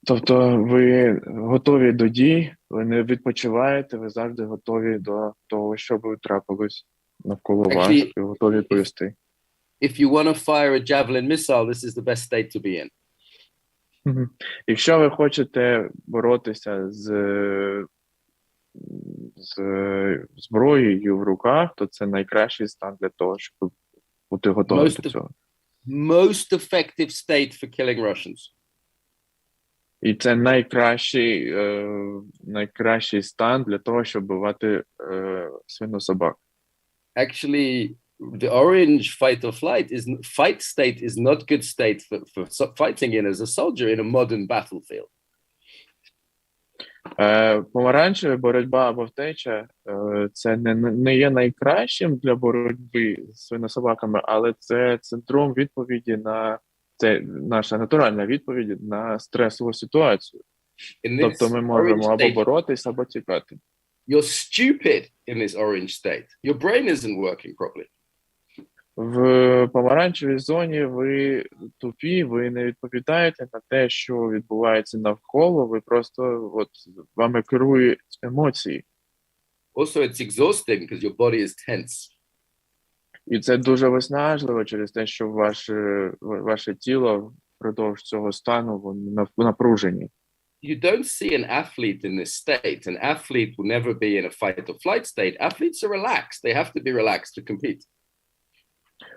Тобто ви готові до дій, ви не відпочиваєте, ви завжди готові до того, що би трапилось навколо вас, ви готові відповісти. If you want to fire a javelin missile, this is the best state to be in. Якщо ви хочете боротися з зброєю в руках, то це найкращий стан для того, щоб бути готовим до цього. Most effective state for killing Russians. І це найкращий стан для того, щоб бувати свинособак. Actually, the orange fight state is not good state for fighting in as a soldier in a modern battlefield. Помаранчевий, боротьба або втеча, це не є найкращим для боротьби з свинособаками, але це центром відповіді це наша натуральна відповідь на стресову ситуацію. Тобто ми можемо або боротись, або тікати. You're stupid in this orange state. Your brain isn't working properly. В помаранчевій зоні ви тупі, ви не відповідаєте на те, що відбувається навколо, ви просто вами керують емоції. Also, it's exhausting because your body is tense. І це дуже виснажливо через те, що ваше тіло впродовж цього стану в напруженні. You don't see an athlete in this state. An athlete will never be in a fight or flight state. Athletes are relaxed. They have to be relaxed to compete.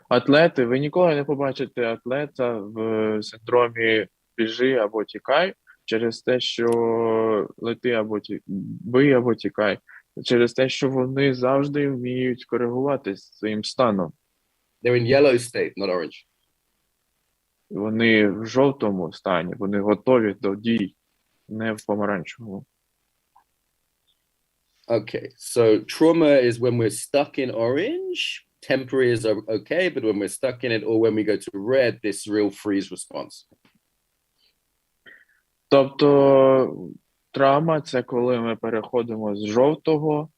Атлети, ви ніколи не побачите атлета в синдромі біжи або тікай через те, що лети або бий або тікай, через те, що вони завжди вміють коригуватись своїм станом. They're in yellow state, not orange. Вони в жовтому стані, вони готові до дій, не в помаранчевому. Okay, so trauma is when we're stuck in orange. Temporary is okay, but when we're stuck in it or when we go to red, this real freeze response. Тобто травма – це коли ми переходимо з жовтого,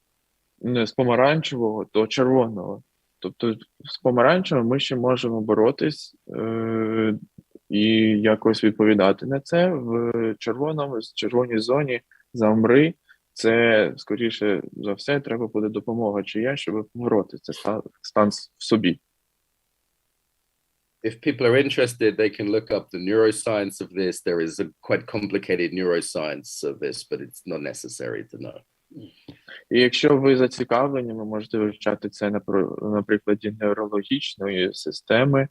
з помаранчевого до червоного. Тобто з помаранчевого ми ще можемо боротись і якось відповідати на це. В червоній зоні замри. Це, скоріше за все, треба буде допомога чия, щоб побороти це стан в собі. If people are interested, they can look up the neuroscience of this. There is a quite complicated neuroscience of this, but it's not necessary to know. І якщо ви зацікавлені, ви можете вивчати це на прикладі неврологічної системи,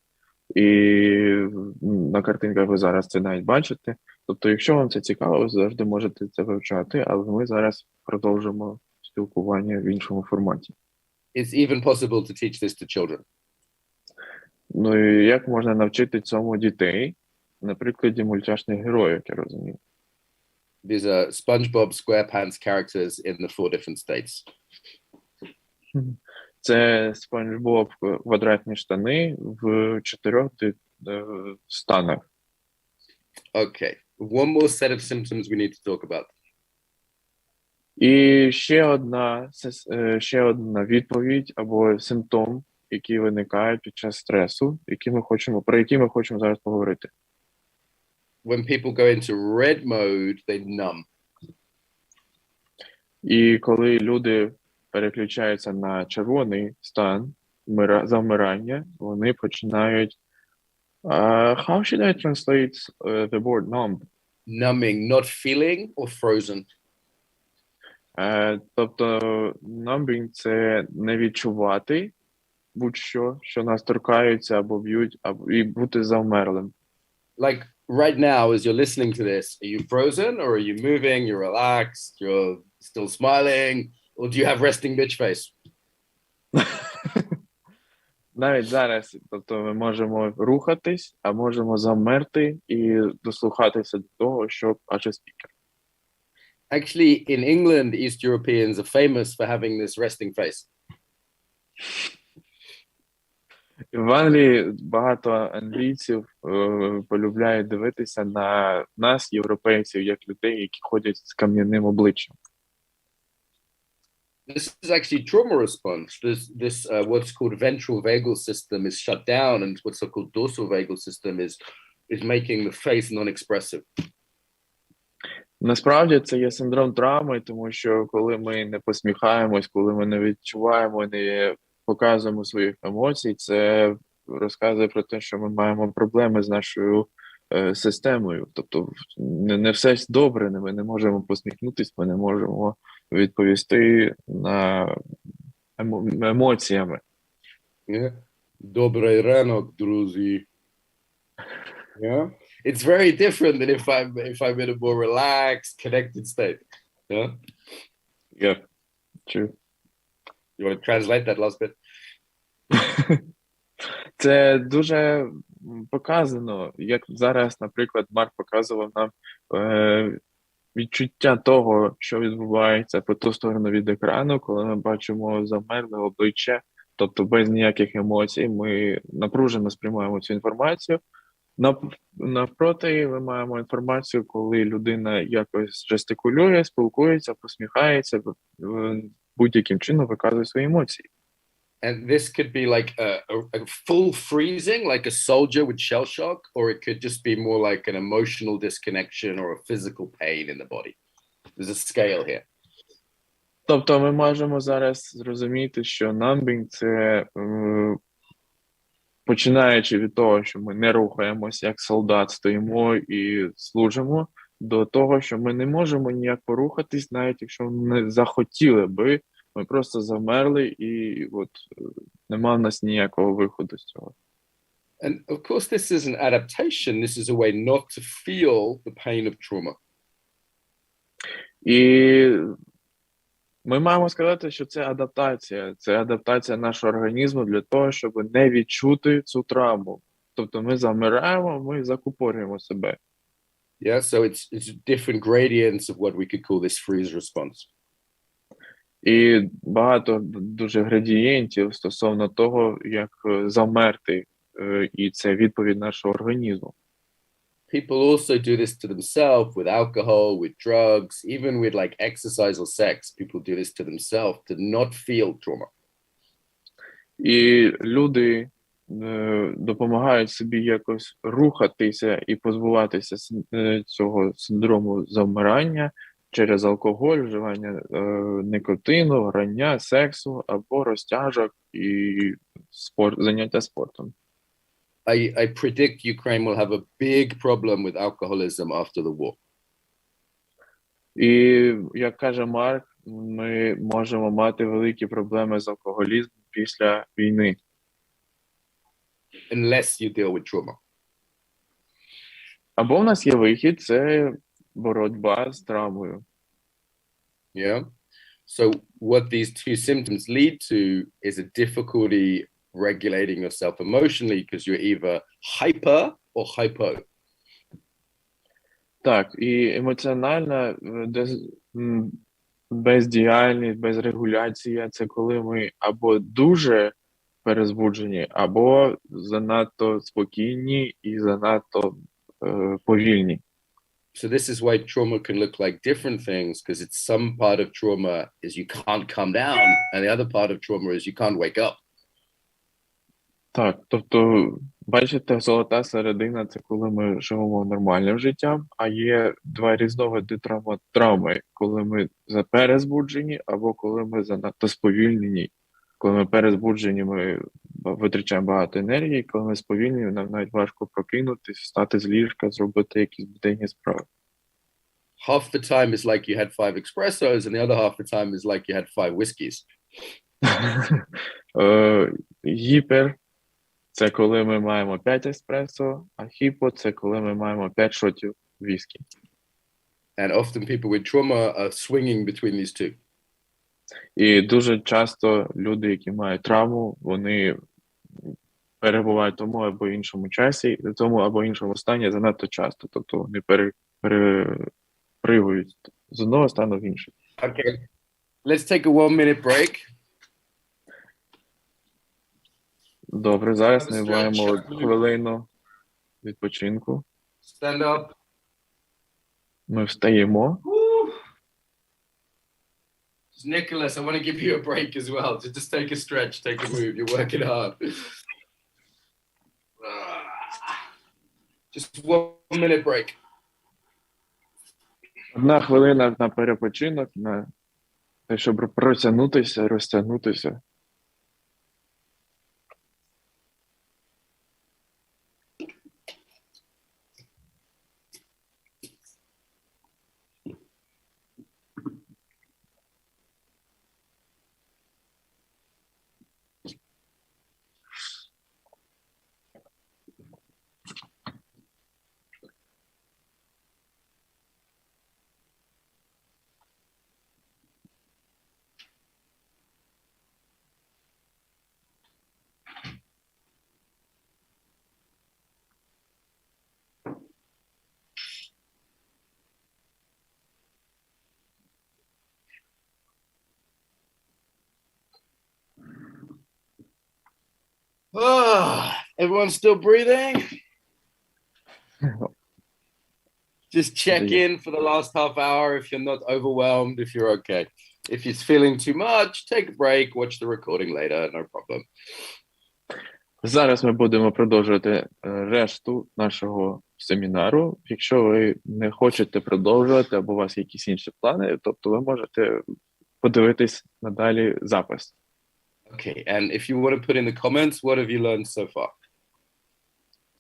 і на картинках ви зараз це навіть бачите. Тобто, якщо вам це цікаво, ви завжди можете це вивчати, але ми зараз продовжимо спілкування в іншому форматі. It's even possible to teach this to children. Ну і як можна навчити цьому дітей? На прикладі мультяшних героїв, як я розумію. These are SpongeBob SquarePants characters in the 4 different states. Це Спанч Боб квадратні штани в 4 станах. Okay. One more set of symptoms we need to talk about. І ще одна відповідь або симптом, який виникає під час стресу, про який ми хочемо зараз поговорити. When people go into red mode, they numb. І коли люди переключаються на червоний стан завмирання, вони починають how should I translate the word numb? Numbing, not feeling or frozen. Тобто numbing – це не відчувати будь-що, що нас торкаються або б'ють, і бути завмерлим. Like right now, as you're listening to this, are you frozen or are you moving? You're relaxed, you're still smiling, or do you have resting bitch face? Навіть зараз, тобто ми можемо рухатись, а можемо замерти і дослухатися до того, що каже спікер. Actually, in England, East Europeans are famous for having this resting face. В Англії багато англійців полюбляють дивитися на нас, європейців, як людей, які ходять з кам'яним обличчям. This is actually trauma response. This what's called ventral vagal system is shut down, and what's called dorsal vagal system is making the face non-expressive. Насправді це є синдром травми, тому що коли ми не посміхаємось, коли ми не відчуваємо, не показуємо своїх емоцій, це розказує про те, що ми маємо проблеми з нашою системою. Тобто не все добре, ми не можемо посміхнутися, ми не можемо відповісти на емоціями. Добрий ранок, друзі. it's very different than if I'm in a more relaxed, connected state. Yeah. Yeah, true. You want to translate that last bit? Це дуже показано, як зараз, наприклад, Марк показував нам відчуття того, що відбувається по ту сторону від екрану, коли ми бачимо замерле обличчя, тобто без ніяких емоцій, ми напружено сприймаємо цю інформацію. Навпроти, ми маємо інформацію, коли людина якось жестикулює, спілкується, посміхається, будь-яким чином виказує свої емоції. And this could be like a full freezing, like a soldier with shell shock, or it could just be more like an emotional disconnection or a physical pain in the body. There's a scale here. Тобто ми можемо зараз зрозуміти, що numbing – це починаючи від того, що ми не рухаємося, як солдат, стоїмо і служимо, до того, що ми не можемо ніяк порухатись, навіть якщо не захотіли би, ми просто замерли і от нема в нас ніякого виходу з цього. And of course this is an adaptation, this is a way not to feel the pain of trauma. І ми маємо сказати, що це адаптація нашого організму для того, щоб не відчути цю травму. Тобто ми замираємо, ми закупорюємо себе. Yeah, so it's different gradients of what we could call this freeze response. І багато дуже градієнтів стосовно того, як замерти, і це відповідь нашого організму. People also do this to themselves with alcohol, with drugs, even with like exercise or sex. People do this to themselves to not feel trauma. І люди допомагають собі якось рухатися і позбуватися цього синдрому замирання через алкоголь, вживання никотину, грання, сексу або розтяжок і заняття спортом. I predict Ukraine will have a big problem with alcoholism after the war. І, як каже Марк, ми можемо мати великі проблеми з алкоголізмом після війни. Unless you deal with trauma. Або в нас є вихід, це боротьба з травмою. Yeah. So what these two symptoms lead to is a difficulty regulating yourself emotionally because you're either hyper or hypo. Так, і емоціональна бездіяльність, безрегуляція – це коли ми або дуже перезбуджені, або занадто спокійні і занадто повільні. So this is why trauma can look like different things, because it's some part of trauma is you can't calm down, and the other part of trauma is you can't wake up. Так, тобто, бачите, золота середина – це коли ми живемо нормальним життям, а є два різновиди травми, коли ми перезбуджені або коли ми занадто сповільнені. Коли ми перезбуджені, ми витрачаємо багато енергії, коли ми сповільнені, нам навіть важко прокинутись, встати з ліжка, зробити якісь буденні справи. Half the time is like you had 5 espressos, and the other half the time is like you had 5 whiskeys. Гіпер – це коли ми маємо 5 еспресо, а хіпо – це коли ми маємо 5 шотів віскі. And often people with trauma are swinging between these two. І дуже часто люди, які мають травму, вони перебувають в тому або іншому часі, в тому або іншому стані занадто часто. Тобто вони перепригують з одного стану в інший. Okay, let's take a 1-minute break. Добре, зараз ми маємо хвилину відпочинку. Stand up. Ми встаємо. Nicholas, I want to give you a break as well. To just take a stretch, take a move. You're working hard. Just 1-minute break. 1 хвилина на перепочинок, на те, щоб протягнутися, розтягнутися. Everyone still breathing? Just check in for the last half hour if you're not overwhelmed, if you're okay. If it's feeling too much, take a break, watch the recording later, no problem. Зараз ми будемо продовжувати решту нашого семінару. Якщо ви не хочете продовжувати або у вас є якісь інші плани, тобто ви можете подивитись надалі запис. Okay, and if you want to put in the comments, what have you learned so far?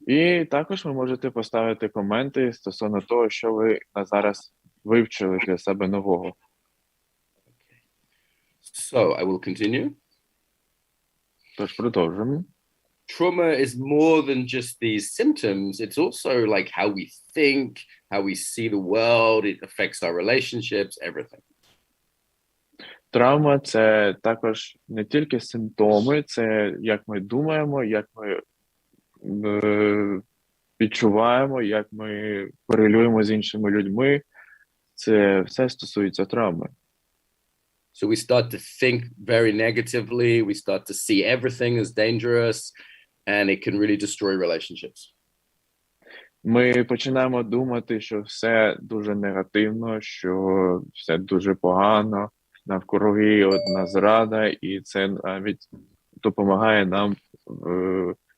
І також ви можете поставити коменти стосовно того, що ви на зараз вивчили для себе нового. So, I will continue. Тож продовжимо. Trauma is more than just these symptoms. It's also like how we think, how we see the world. It affects our relationships, everything. Травма – це також не тільки симптоми, це як ми думаємо, як ми відчуваємо, як ми корелюємо з іншими людьми. Це все стосується травми. So we start to think very negatively. We start to see everything as dangerous, and it can really destroy relationships. Ми починаємо думати, що все дуже негативно, що все дуже погано, навкруги одна зрада, і це навіть допомагає нам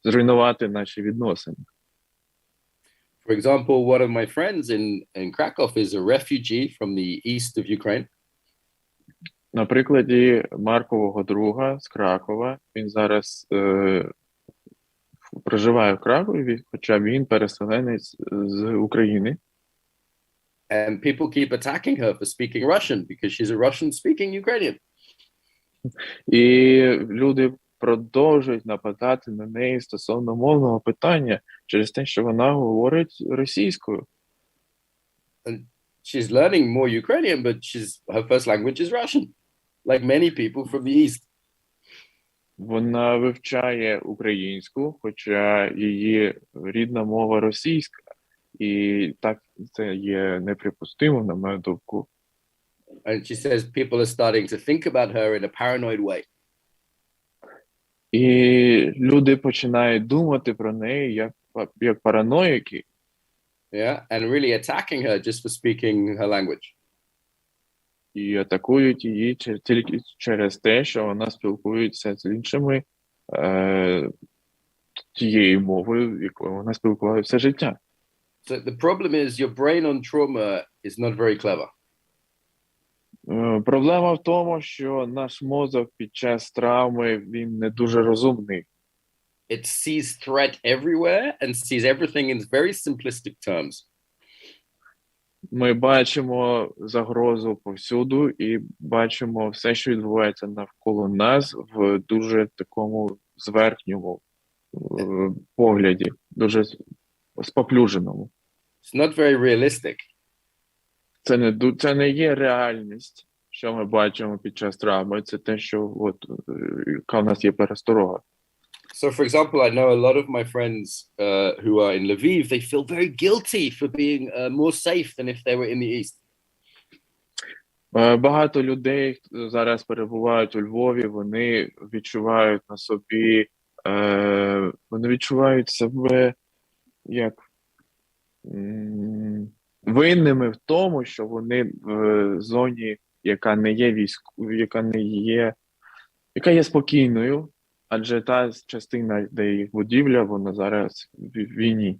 зруйнувати наші відносини. For example, one of my friends in Krakow is a refugee from the east of Ukraine. На прикладі Маркового друга з Кракова, він зараз проживає в Кракові, хоча він переселенець з України. And people keep attacking her for speaking Russian because she's a Russian-speaking Ukrainian. І люди продовжують нападати на неї стосовно мовного питання через те, що вона говорить російською. And she's learning more Ukrainian, but her first language is Russian, like many people from the East. Вона вивчає українську, хоча її рідна мова російська. І так це є неприпустимо, на мою думку. And she says people are starting to think about her in a paranoid way. І люди починають думати про неї як параноїки. Yeah, and really attacking her just for speaking her language. І атакують її тільки через те, що вона спілкується з іншими тією мовою, якою вона спілкувалася все життя. So the problem is your brain on trauma is not very clever. Проблема в тому, що наш мозок під час травми, він не дуже розумний. It sees threat everywhere and sees everything in very simplistic terms. Ми бачимо загрозу повсюду і бачимо все, що відбувається навколо нас в дуже такому зверхньому погляді, дуже споплюженому. It's not very realistic. Це не є реальність, що ми бачимо під час травми, це те, що яка в нас є пересторога. So, for example, I know a lot of my friends who are in Lviv, they feel very guilty for being more safe than if they were in the East. Багато людей зараз перебувають у Львові, вони відчувають на собі, вони відчувають себе як винними в тому, що вони в зоні, яка не є яка є спокійною, адже та частина, де їх будівля, вона зараз в війні.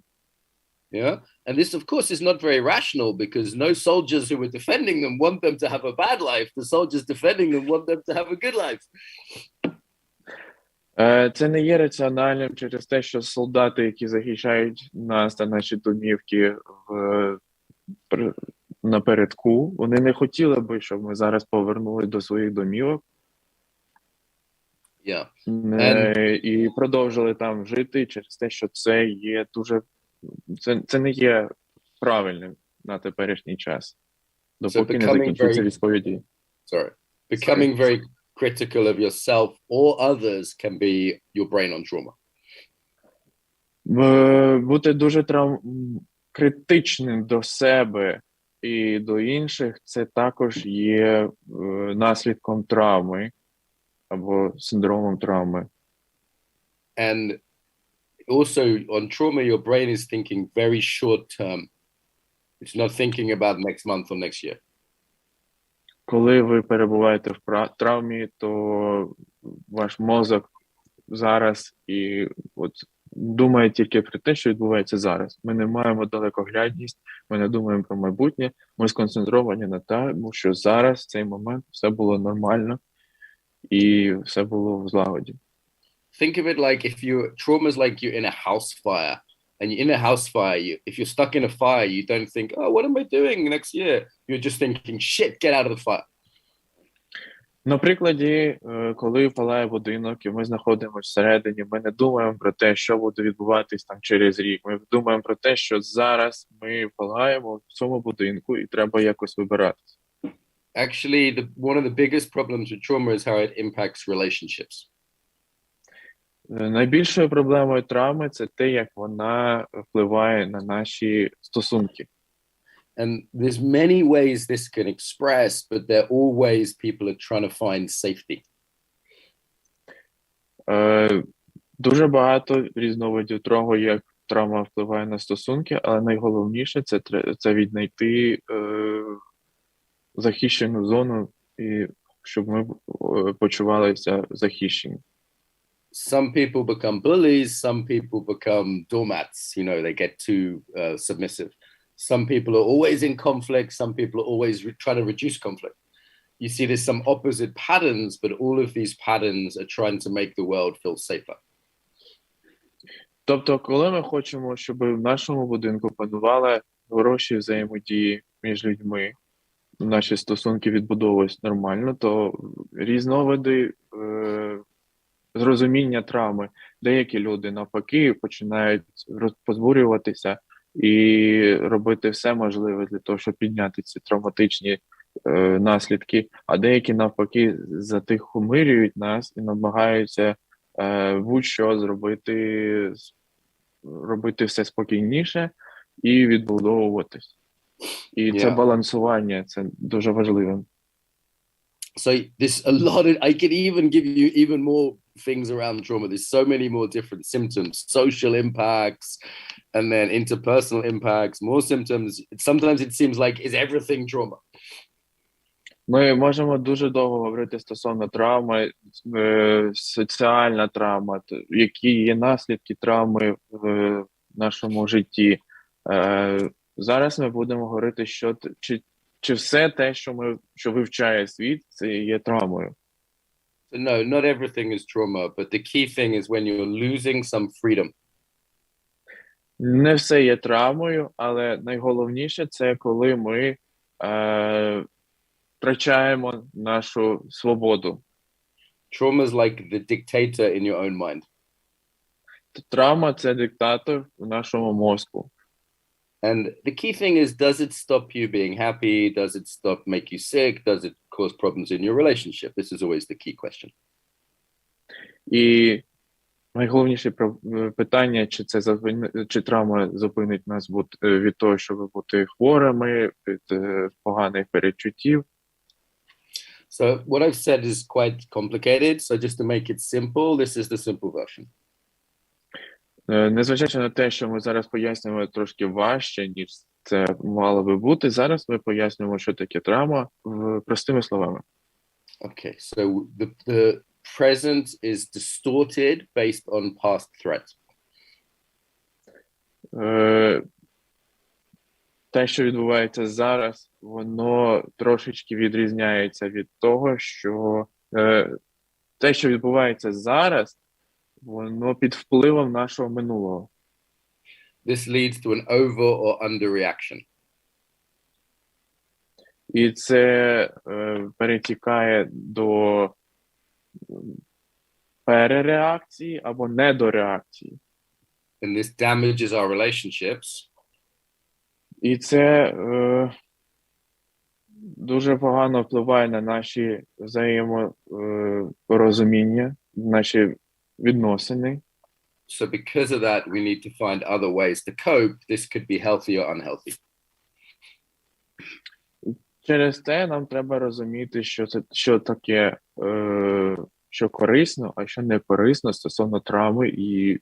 Yeah, and this, of course, is not very rational because no soldiers who were defending them want them to have a bad life. The soldiers defending them want them to have a good life. Це не є раціональним через те, що солдати, які захищають нас та наші домівки напередку, вони не хотіли би, щоб ми зараз повернули до своїх домівок. І продовжили там жити через те, що це є дуже... Це не є правильним на теперішній час, допоки не закінчиться відповіді. Becoming very critical of yourself or others can be your brain on trauma. Бути дуже критичним до себе і до інших, це також є наслідком травми або синдромом травми. And also on trauma, your brain is thinking very short term. It's not thinking about next month or next year. Коли ви перебуваєте в травмі, то ваш мозок зараз і от думає тільки про те, що відбувається зараз. Ми не маємо далекоглядність, ми не думаємо про майбутнє, ми сконцентровані на тому, що зараз, в цей момент, все було нормально і все було в злагоді. Think of it like trauma is like you're in a house fire. And you're in a house fire, if you're stuck in a fire, you don't think, oh, what am I doing next year? You're just thinking, shit, get out of the fire. На прикладі, коли палає будинок, і ми знаходимося всередині, ми не думаємо про те, що буде відбуватись там через рік. Ми думаємо про те, що зараз ми палаємо в цьому будинку і треба якось вибиратися. Actually, one of the biggest problems with trauma is how it impacts relationships. Найбільшою проблемою травми – це те, як вона впливає на наші стосунки. And there's many ways this can express, but they're all ways people are trying to find safety. Дуже багато різновидів того, як травма впливає на стосунки, але найголовніше – це віднайти захищену зону, і щоб ми почувалися захищені. Some people become bullies, some people become doormats, they get too submissive. Some people are always in conflict, some people are always trying to reduce conflict. You see there's some opposite patterns, but all of these patterns are trying to make the world feel safer. Тобто, коли ми хочемо, щоб в нашому будинку панували хороші взаємодії між людьми, наші стосунки відбудовувались нормально, то різновиди зрозуміння травми. Деякі люди, навпаки, починають позбурюватися і робити все можливе для того, щоб підняти ці травматичні наслідки, а деякі, навпаки, затихомирюють нас і намагаються будь-що робити все спокійніше і відбудовуватись. І це балансування, це дуже важливим. So I could even give you even more things around trauma. There's so many more different symptoms, social impacts, and then interpersonal impacts, more symptoms. Sometimes it seems like, is everything trauma? Ми можемо дуже довго говорити стосовно травми, соціальна травма, які є наслідки травми в нашому житті. Зараз ми будемо говорити, чи все те, що вивчає світ, це є травмою. No, not everything is trauma, but the key thing is when you're losing some freedom. Не все є травмою, але найголовніше це коли ми втрачаємо нашу свободу. Trauma is like the dictator in your own mind. Травма – це диктатор в нашому мозку. And the key thing is, does it stop you being happy? Does it make you sick? Does it cause problems in your relationship? This is always the key question. І найголовніше питання, чи травма зупинить нас від того, щоб бути хворими, від поганих перечуттів. So what I've said is quite complicated. So just to make it simple, this is the simple version. Незважаючи на те, що ми зараз пояснюємо трошки важче, ніж це мало би бути, зараз ми пояснюємо, що таке травма простими словами. Okay, so the present is distorted based on past threats. Те, що відбувається зараз, воно трошечки відрізняється від того, що те, що відбувається зараз, воно під впливом нашого минулого. This leads to an over or under reaction. І це перетікає до перереакції або недореакції. And this damages our relationships. І це дуже погано впливає на наші взаєморозуміння, наші відносини. So because of that, we need to find other ways to cope. This could be healthy or unhealthy. Через це нам треба розуміти, що таке, що корисно, а що не корисно стосовно травми, і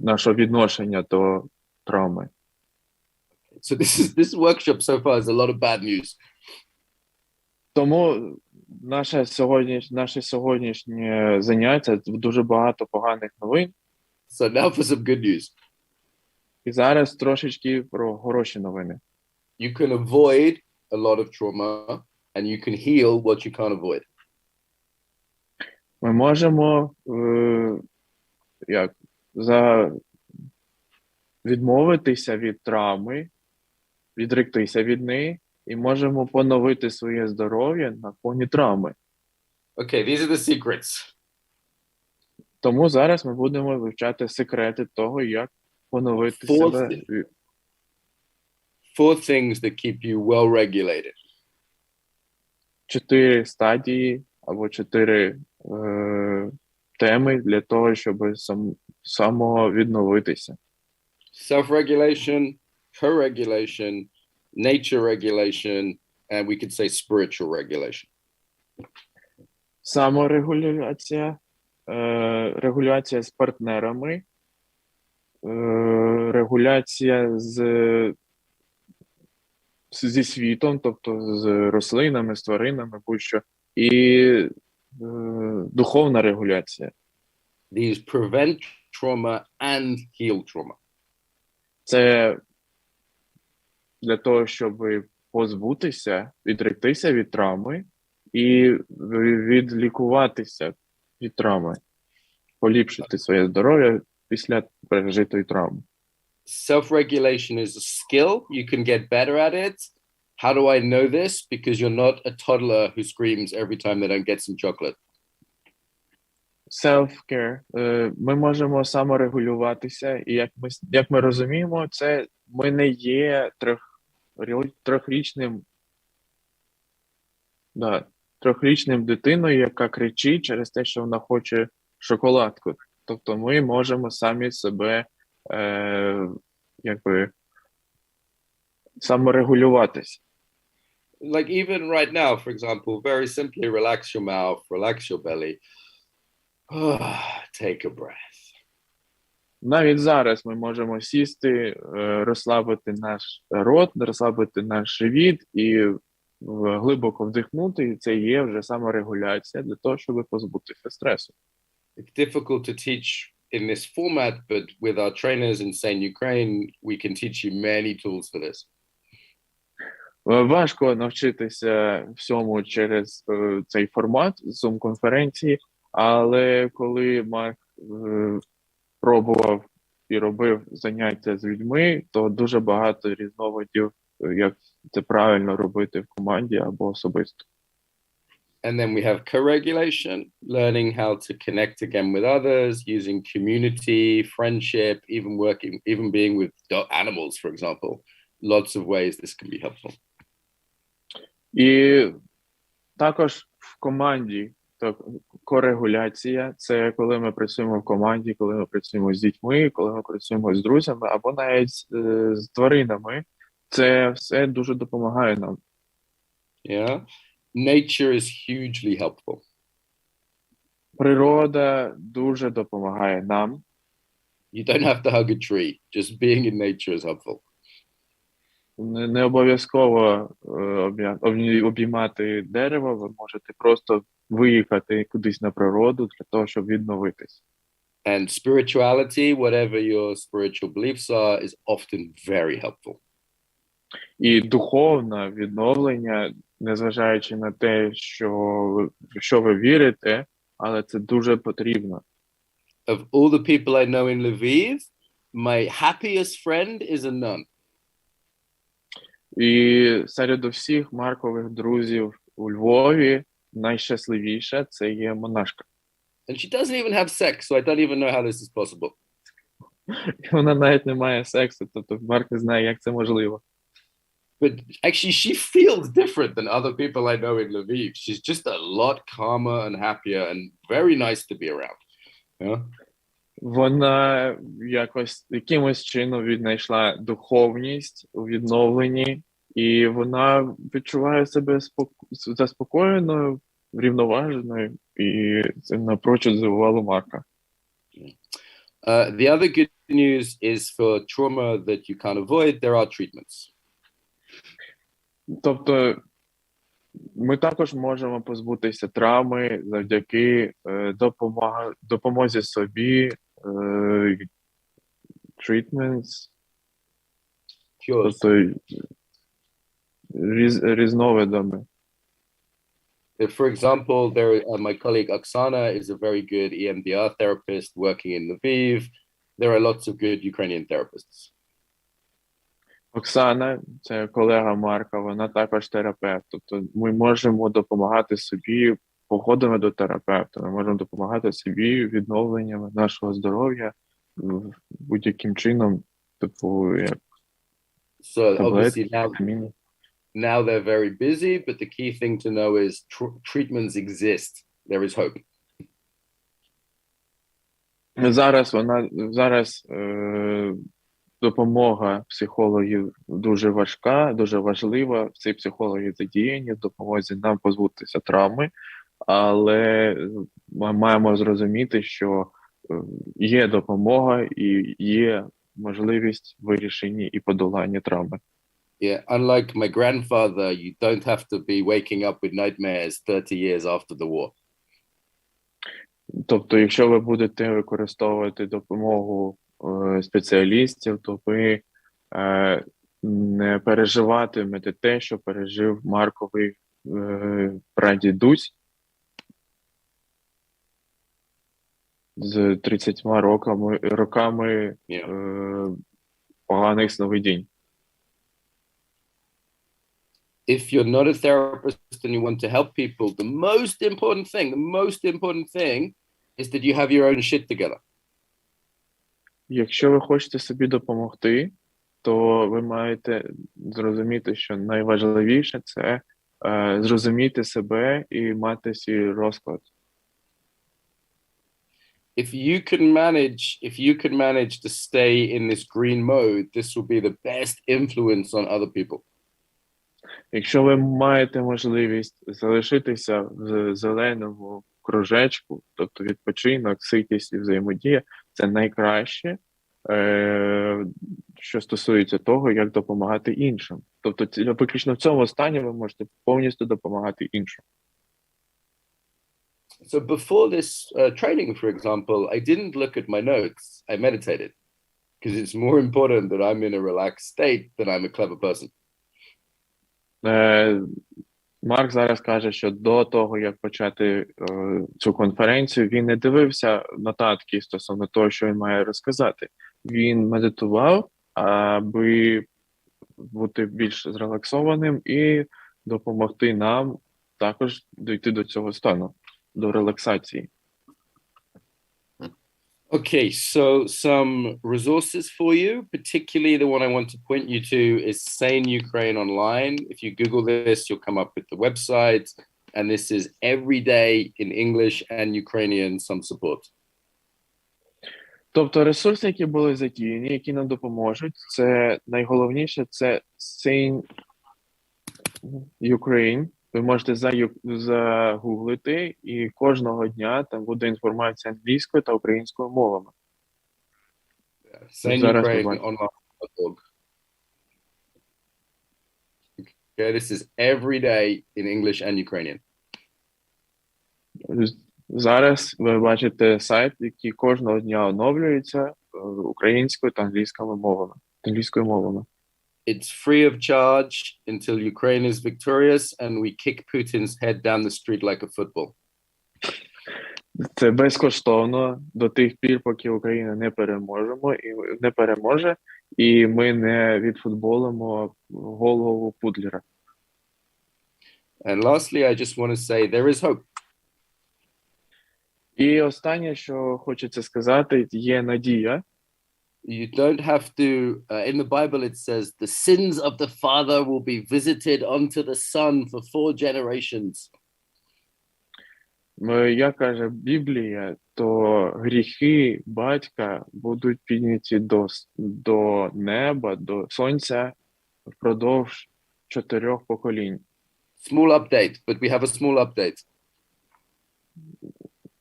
нашого відношення до травми. So this workshop so far is a lot of bad news. Тому наше сьогоднішнє заняття дуже багато поганих новин. So now for some good news. І зараз трошечки про хороші новини. You can avoid a lot of trauma and you can heal what you can't avoid. Ми можемо відмовитися від травми, відректися від неї, і можемо поновити своє здоров'я на фоні травми. Okay, these are the secrets. Тому зараз ми будемо вивчати секрети того, як поновити себе. Four things that keep you well regulated. 4 стадії або 4 теми для того, щоб самовідновитися. Self-regulation, co-regulation, nature regulation, and we could say spiritual regulation. Саморегуляція, регуляція з партнерами, регуляція зі світом, тобто з рослинами, з тваринами, будь-що, і духовна регуляція. These prevent trauma and heal trauma. Це для того, щоб позбутися, відректися від травми і відлікуватися від травми, поліпшити своє здоров'я після пережитої травми. Self-regulation is a skill. You can get better at it. How do I know this? Because you're not a toddler who screams every time they don't get some chocolate. Self-care. Ми можемо саморегулюватися, і як ми розуміємо, це ми не є трьохрічним дитиною, яка кричить через те, що вона хоче шоколадку. Тобто ми можемо самі себе саморегулюватися. Like even right now, for example, very simply relax your mouth, relax your belly. Take a breath. Навіть зараз ми можемо сісти, розслабити наш рот, розслабити наш живіт і глибоко вдихнути, і це є вже саморегуляція для того, щоб позбутися стресу. It's difficult to teach in this format, but with our trainers in Sane Ukraine, we can teach you many tools for this. Важко навчитися всьому через цей формат Zoom-конференції, але коли Марк пробував і робив заняття з людьми, то дуже багато різновидів, як це правильно робити в команді або особисто. And then we have co-regulation, learning how to connect again with others, using community, friendship, even being with animals, for example. Lots of ways this can be helpful. І також в команді корегуляція – це коли ми працюємо в команді, коли ми працюємо з дітьми, коли ми працюємо з друзями або навіть з тваринами. Це все дуже допомагає нам. Yeah. Nature is hugely helpful. Природа дуже допомагає нам. You don't have to hug a tree. Just being in nature is helpful. Не обов'язково обіймати дерево, ви можете просто виїхати кудись на природу для того, щоб відновитись. And spirituality, whatever your spiritual beliefs are, is often very helpful. І духовне відновлення, незважаючи на те, що ви вірите, але це дуже потрібно. Of all the people I know in Lviv, my happiest friend is a nun. І серед усіх Маркових друзів у Львові найщасливіша – це є монашка. And she doesn't even have sex, so I don't even know how this is possible. І вона навіть не має сексу, тобто Марк не знає, як це можливо. But actually, she feels different than other people I know in Lviv. She's just a lot calmer and happier and very nice to be around. Yeah? Вона якимось чином віднайшла духовність у відновленні, і вона відчуває себе заспокоєною, врівноваженою, і це напрочуд здивувало Марка. The other good news is for trauma that you can't avoid, there are treatments. Тобто ми також можемо позбутися травми завдяки допомозі собі, treatments, тобто різновидами. For example, my colleague Oksana is a very good EMDR therapist working in Lviv. There are lots of good Ukrainian therapists. Оксана, це колега Марка, вона також терапевт. Тобто ми можемо допомагати собі походами до терапевта, ми можемо допомагати собі відновленням нашого здоров'я будь-яким чином, типу, як So obviously now they're very busy, but the key thing to know is treatments exist. There is hope. Зараз допомога психологів дуже важка, дуже важлива. Всі психологи задіяні в допомозі нам позбутися травми, але ми маємо зрозуміти, що є допомога і є можливість вирішення і подолання травми. Yeah, unlike my grandfather, you don't have to be waking up with nightmares 30 years after the war. Тобто, якщо ви будете використовувати допомогу спеціалістів, то ви не переживатимете те, що пережив Марковий прадідусь з 30 роками поганих сновидінь. If you're not a therapist and you want to help people, the most important thing is that you have your own shit together. Якщо ви хочете собі допомогти, то ви маєте зрозуміти, що найважливіше – це зрозуміти себе і мати свій розклад. If you can manage to stay in this green mode, this will be the best influence on other people. Якщо ви маєте можливість залишитися в зеленому кружечку, тобто відпочинок, ситість і взаємодія, це найкраще, що стосується того, як допомагати іншим. Тобто виключно в цьому стані ви можете повністю допомагати іншим. So before this training, for example, I didn't look at my notes. I meditated because it's more important that I'm in a relaxed state than I'm a clever person. Марк зараз каже, що до того, як почати цю конференцію, він не дивився нотатки стосовно того, що він має розказати. Він медитував, аби бути більш зрелаксованим і допомогти нам також дійти до цього стану, до релаксації. Okay, so some resources for you, particularly the one I want to point you to is Sane Ukraine Online. If you Google this, you'll come up with the website. And this is every day in English and Ukrainian some support. Тобто ресурси, які були задіяні, які нам допоможуть, це найголовніше, це Sane Ukraine. Ви можете загуглити, і кожного дня там буде інформація англійською та українською мовами. Sane Ukraine online.org. Okay, this is every day in English and Ukrainian. Зараз ви бачите сайт, який кожного дня оновлюється українською та англійською мовами. It's free of charge until Ukraine is victorious and we kick Putin's head down the street like a football. Це безкоштовно до тих пір, поки Україна не переможе, і ми не відфутболимо голову Путлера. And lastly, I just want to say there is hope. І останнє, що хочеться сказати, є надія. You don't have to, in the Bible it says, the sins of the father will be visited onto the son for 4 generations. Як каже Біблія, то гріхи батька будуть підняті до неба, до сонця впродовж 4 поколінь. Small update, but we have a small update.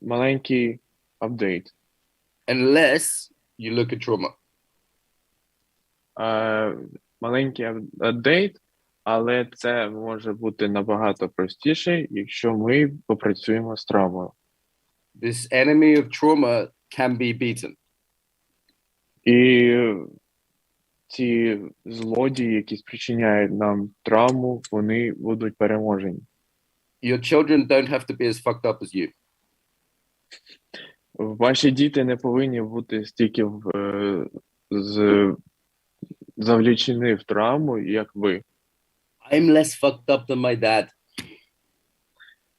Маленький апдейт. Unless you look at trauma? Маленький апдейт, але це може бути набагато простіше, якщо ми попрацюємо з травмою. This enemy of trauma can be beaten. І ці злодії, які спричиняють нам травму, вони будуть переможені. Your children don't have to be as fucked up as you. Ваші діти не повинні бути стільки завлічені в травму, як ви. I'm less fucked up than my dad.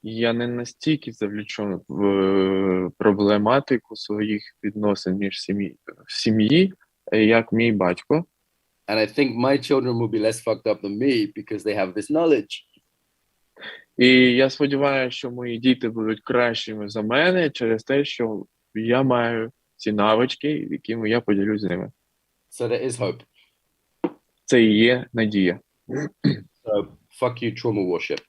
Я не настільки завлічений в проблематику своїх відносин між в сім'ї, як мій батько. And I think my children will be less fucked up than me because they have this knowledge. І я сподіваюся, що мої діти будуть кращими за мене через те, що я маю ці навички, якими я поділюсь з ними. So there is hope. Це і є надія. So fuck you, trauma worship.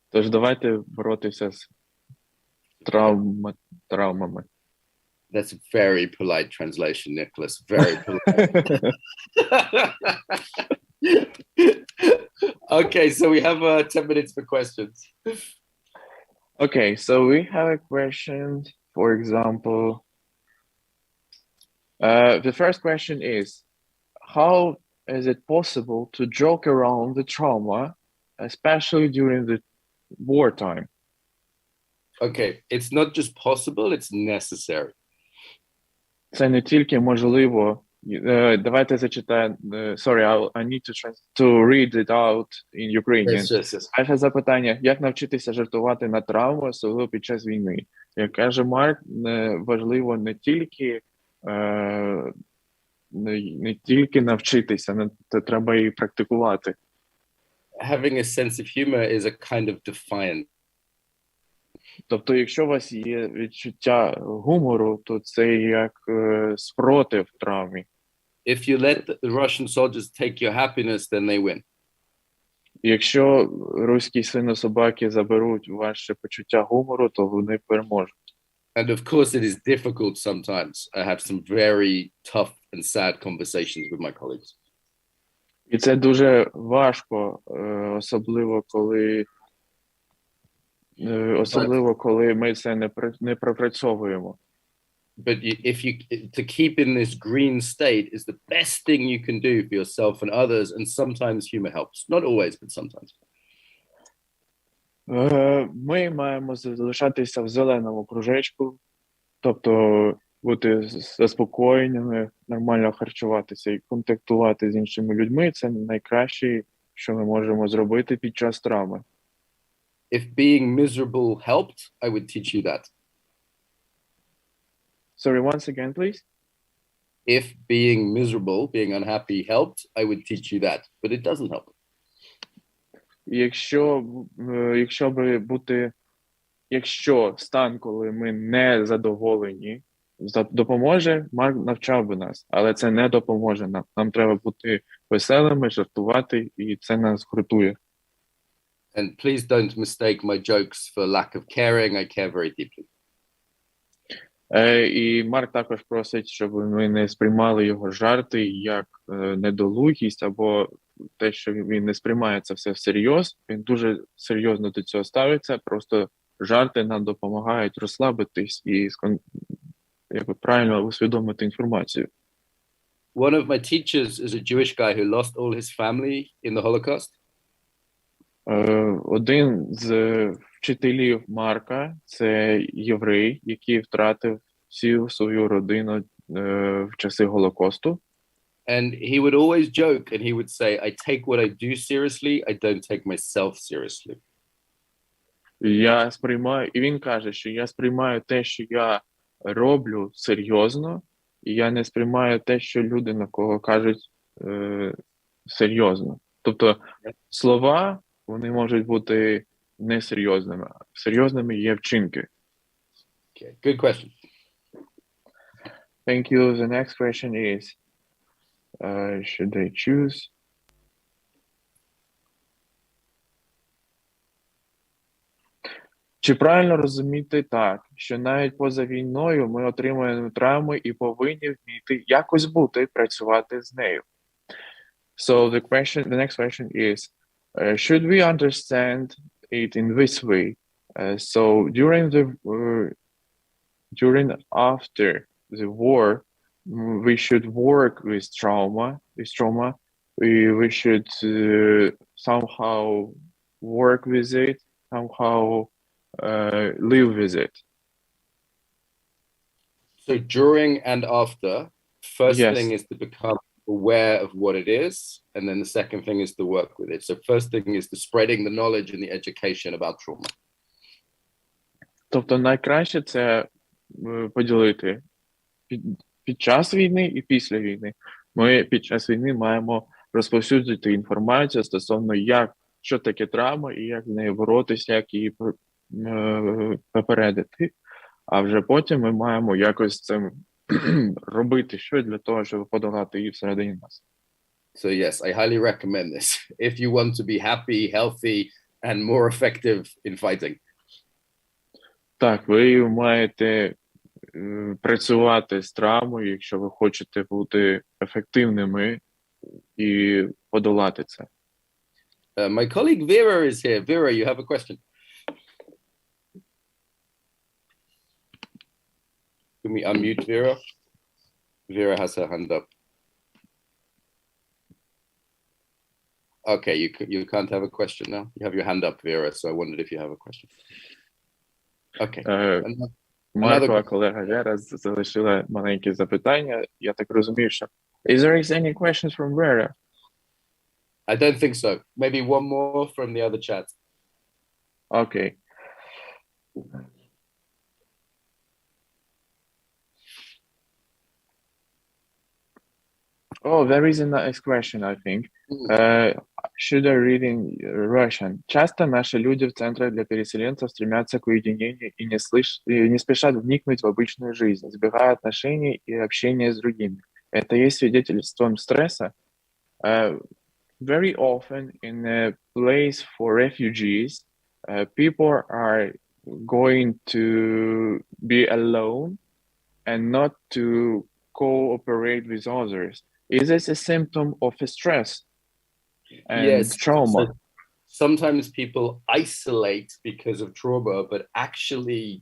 Тож давайте боротися з травмами. That's a very polite translation, Nicholas. Very polite. Okay, so we have 10 minutes for questions. Okay, so we have a question, for example. The first question is, how is it possible to joke around the trauma, especially during the wartime? Okay, it's not just possible, it's necessary. Це не тільки можливо. Давайте зачитаємо. Sorry, I need to read it out in Ukrainian. Yes. Перше запитання. Як навчитися жартувати на травму, особливо під час війни? Як каже Марк, важливо не тільки навчитися, це треба і практикувати. Having a sense of humor is a kind of defiance. Тобто, якщо у вас є відчуття гумору, то це як спротив травмі. If you let the Russian soldiers take your happiness, then they win. Якщо руські свинособаки заберуть ваше почуття гумору, то вони переможуть. And of course, it is difficult sometimes. I have some very tough and sad conversations with my colleagues. І це дуже важко, особливо коли ми це не пропрацьовуємо. But to keep in this green state is the best thing you can do for yourself and others, and sometimes humor helps. Not always, but sometimes. Ми маємо залишатися в зеленому кружечку, тобто бути заспокоєними, нормально харчуватися і контактувати з іншими людьми – це найкраще, що ми можемо зробити під час травми. If being miserable helped, I would teach you that. Sorry, once again, please. If being miserable, being unhappy helped, I would teach you that, but it doesn't help. Якщо стан, коли ми не задоволені, допоможе, Марк навчав би нас, але це не допоможе нам. Нам треба бути веселими, жартувати, і це нас гуртує. And please don't mistake my jokes for lack of caring. I care very deeply. І Марк також просить, щоб ми не сприймали його жарти як недолугість або те, що він не сприймає це все всерйоз. Він дуже серйозно до цього ставиться, просто жарти нам допомагають розслабитись і правильно усвідомити інформацію. One of my teachers is a Jewish guy who lost all his family in the Holocaust. Один з вчителів Марка – це єврей, який втратив всю свою родину в часи Голокосту. And he would always joke and he would say, I take what I do seriously, I don't take myself seriously. І він каже, що я сприймаю те, що я роблю серйозно, і я не сприймаю те, що люди на кого кажуть серйозно. Тобто слова, вони можуть бути несерйозними. Серйозними є вчинки. Okay, good question. Thank you. The next question is, should I choose? Чи правильно розуміти так, що навіть поза війною ми отримуємо травми і повинні вміти якось бути, працювати з нею? So the next question is, should we understand it in this way? So during after the war, we should work with trauma. We should somehow work with it, somehow live with it. So during and after, first Yes. thing is to become aware of what it is, and then the second thing is to work with it. So first thing is the spreading the knowledge and the education about trauma. Тобто найкраще це поділити під час війни і після війни. Ми під час війни маємо розповсюджувати інформацію стосовно що таке травма і як з нею боротися, як її попередити. А вже потім ми маємо якось цим робити щось для того, щоб подолати її всередині нас. So yes, I highly recommend this if you want to be happy, healthy, and more effective in fighting. Так, ви маєте працювати з травмою, якщо ви хочете бути ефективними і подолати це. My colleague Vera is here. Vera, you have a question? Can we unmute Vera? Vera has her hand up. Okay, you can't have a question now. You have your hand up, Vera, so I wondered if you have a question. Okay. Маркова колега Вера залишила маленьке запитання. Я так розумію, що... Is there any questions from Vera? I don't think so. Maybe one more from the other chat. Okay. Oh, there is a next question, I think. Should I read in Russian? Часто наши люди в центрах для переселенцев стремятся к уединению и не спешат вникнуть в обычную жизнь, избегая отношений и общения с другими. Это есть свидетельством стресса? Very often in a place for refugees, people are going to be alone and not to cooperate with others. Is this a symptom of stress and trauma? So sometimes people isolate because of trauma, but actually,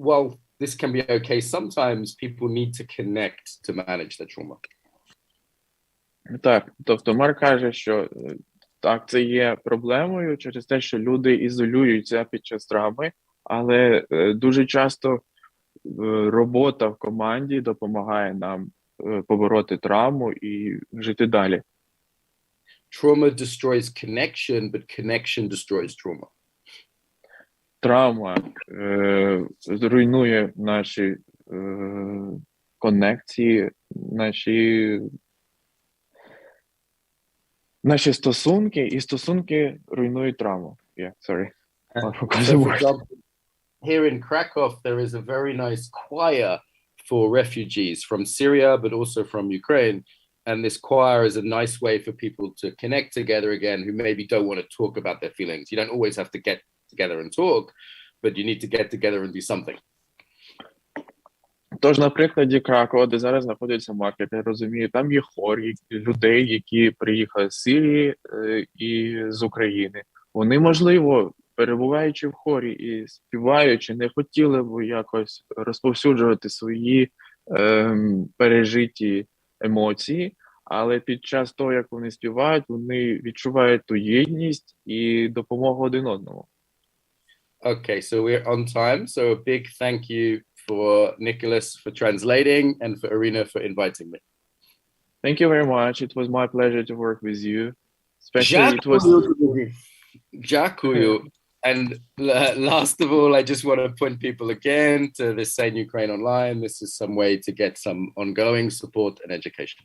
while this can be okay, sometimes people need to connect to manage the trauma. Так, тобто Марк каже, що так, це є проблемою через те, що люди ізолюються під час травми, але дуже часто робота в команді допомагає нам побороти травму і жити далі. Trauma destroys connection, but connection destroys trauma. Травма руйнує наші конекції, наші стосунки, і стосунки руйнують травму. Yeah, sorry. So for example, here in Krakow, there is a very nice choir for refugees from Syria, but also from Ukraine. And this choir is a nice way for people to connect together again who maybe don't want to talk about their feelings. You don't always have to get together and talk, but you need to get together and do something. Тож, на прикладі Кракова, де зараз знаходиться Марк, як я розумію, там є хор людей, які приїхали з Сирії і з України. Вони, можливо, перебуваючи в хорі і співаючи, не хотіли б якось розповсюджувати свої пережиті емоції, але під час того, як вони співають, вони відчувають ту єдність і допомогу один одному. Okay, so we're on time. So a big thank you for Nicholas for translating and for Irina for inviting me. Thank you very much. It was my pleasure to work with you. Especially it was... Дякую. And last of all, I just want to point people again to this Sane Ukraine Online. This is some way to get some ongoing support and education.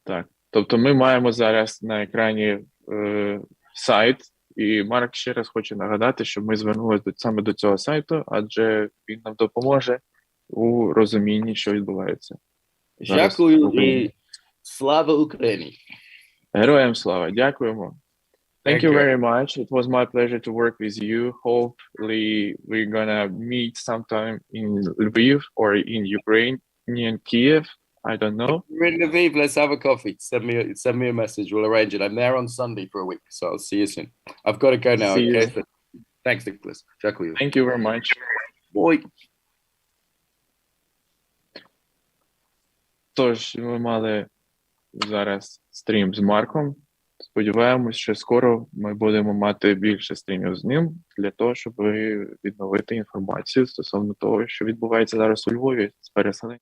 Так, тобто ми маємо зараз на екрані сайт, і Марк ще раз хоче нагадати, що ми звернулися саме до цього сайту, адже він нам допоможе у розумінні, що відбувається. Дякую і слава Україні! Героям слава! Дякуємо! Thank you very much. It was my pleasure to work with you. Hopefully, we're gonna meet sometime in Lviv or in Ukraine, in Kiev. I don't know. If you're in Lviv, let's have a coffee. Send me a message. We'll arrange it. I'm there on Sunday for a week, so I'll see you soon. I've got to go now. See Okay. you. Thanks, Nicholas. Дякую. Thank you very much. Bye. Тож, ми мали зараз стрім з Марком. Сподіваємось, що скоро ми будемо мати більше стрімів з ним для того, щоб відновити інформацію стосовно того, що відбувається зараз у Львові з переселенням.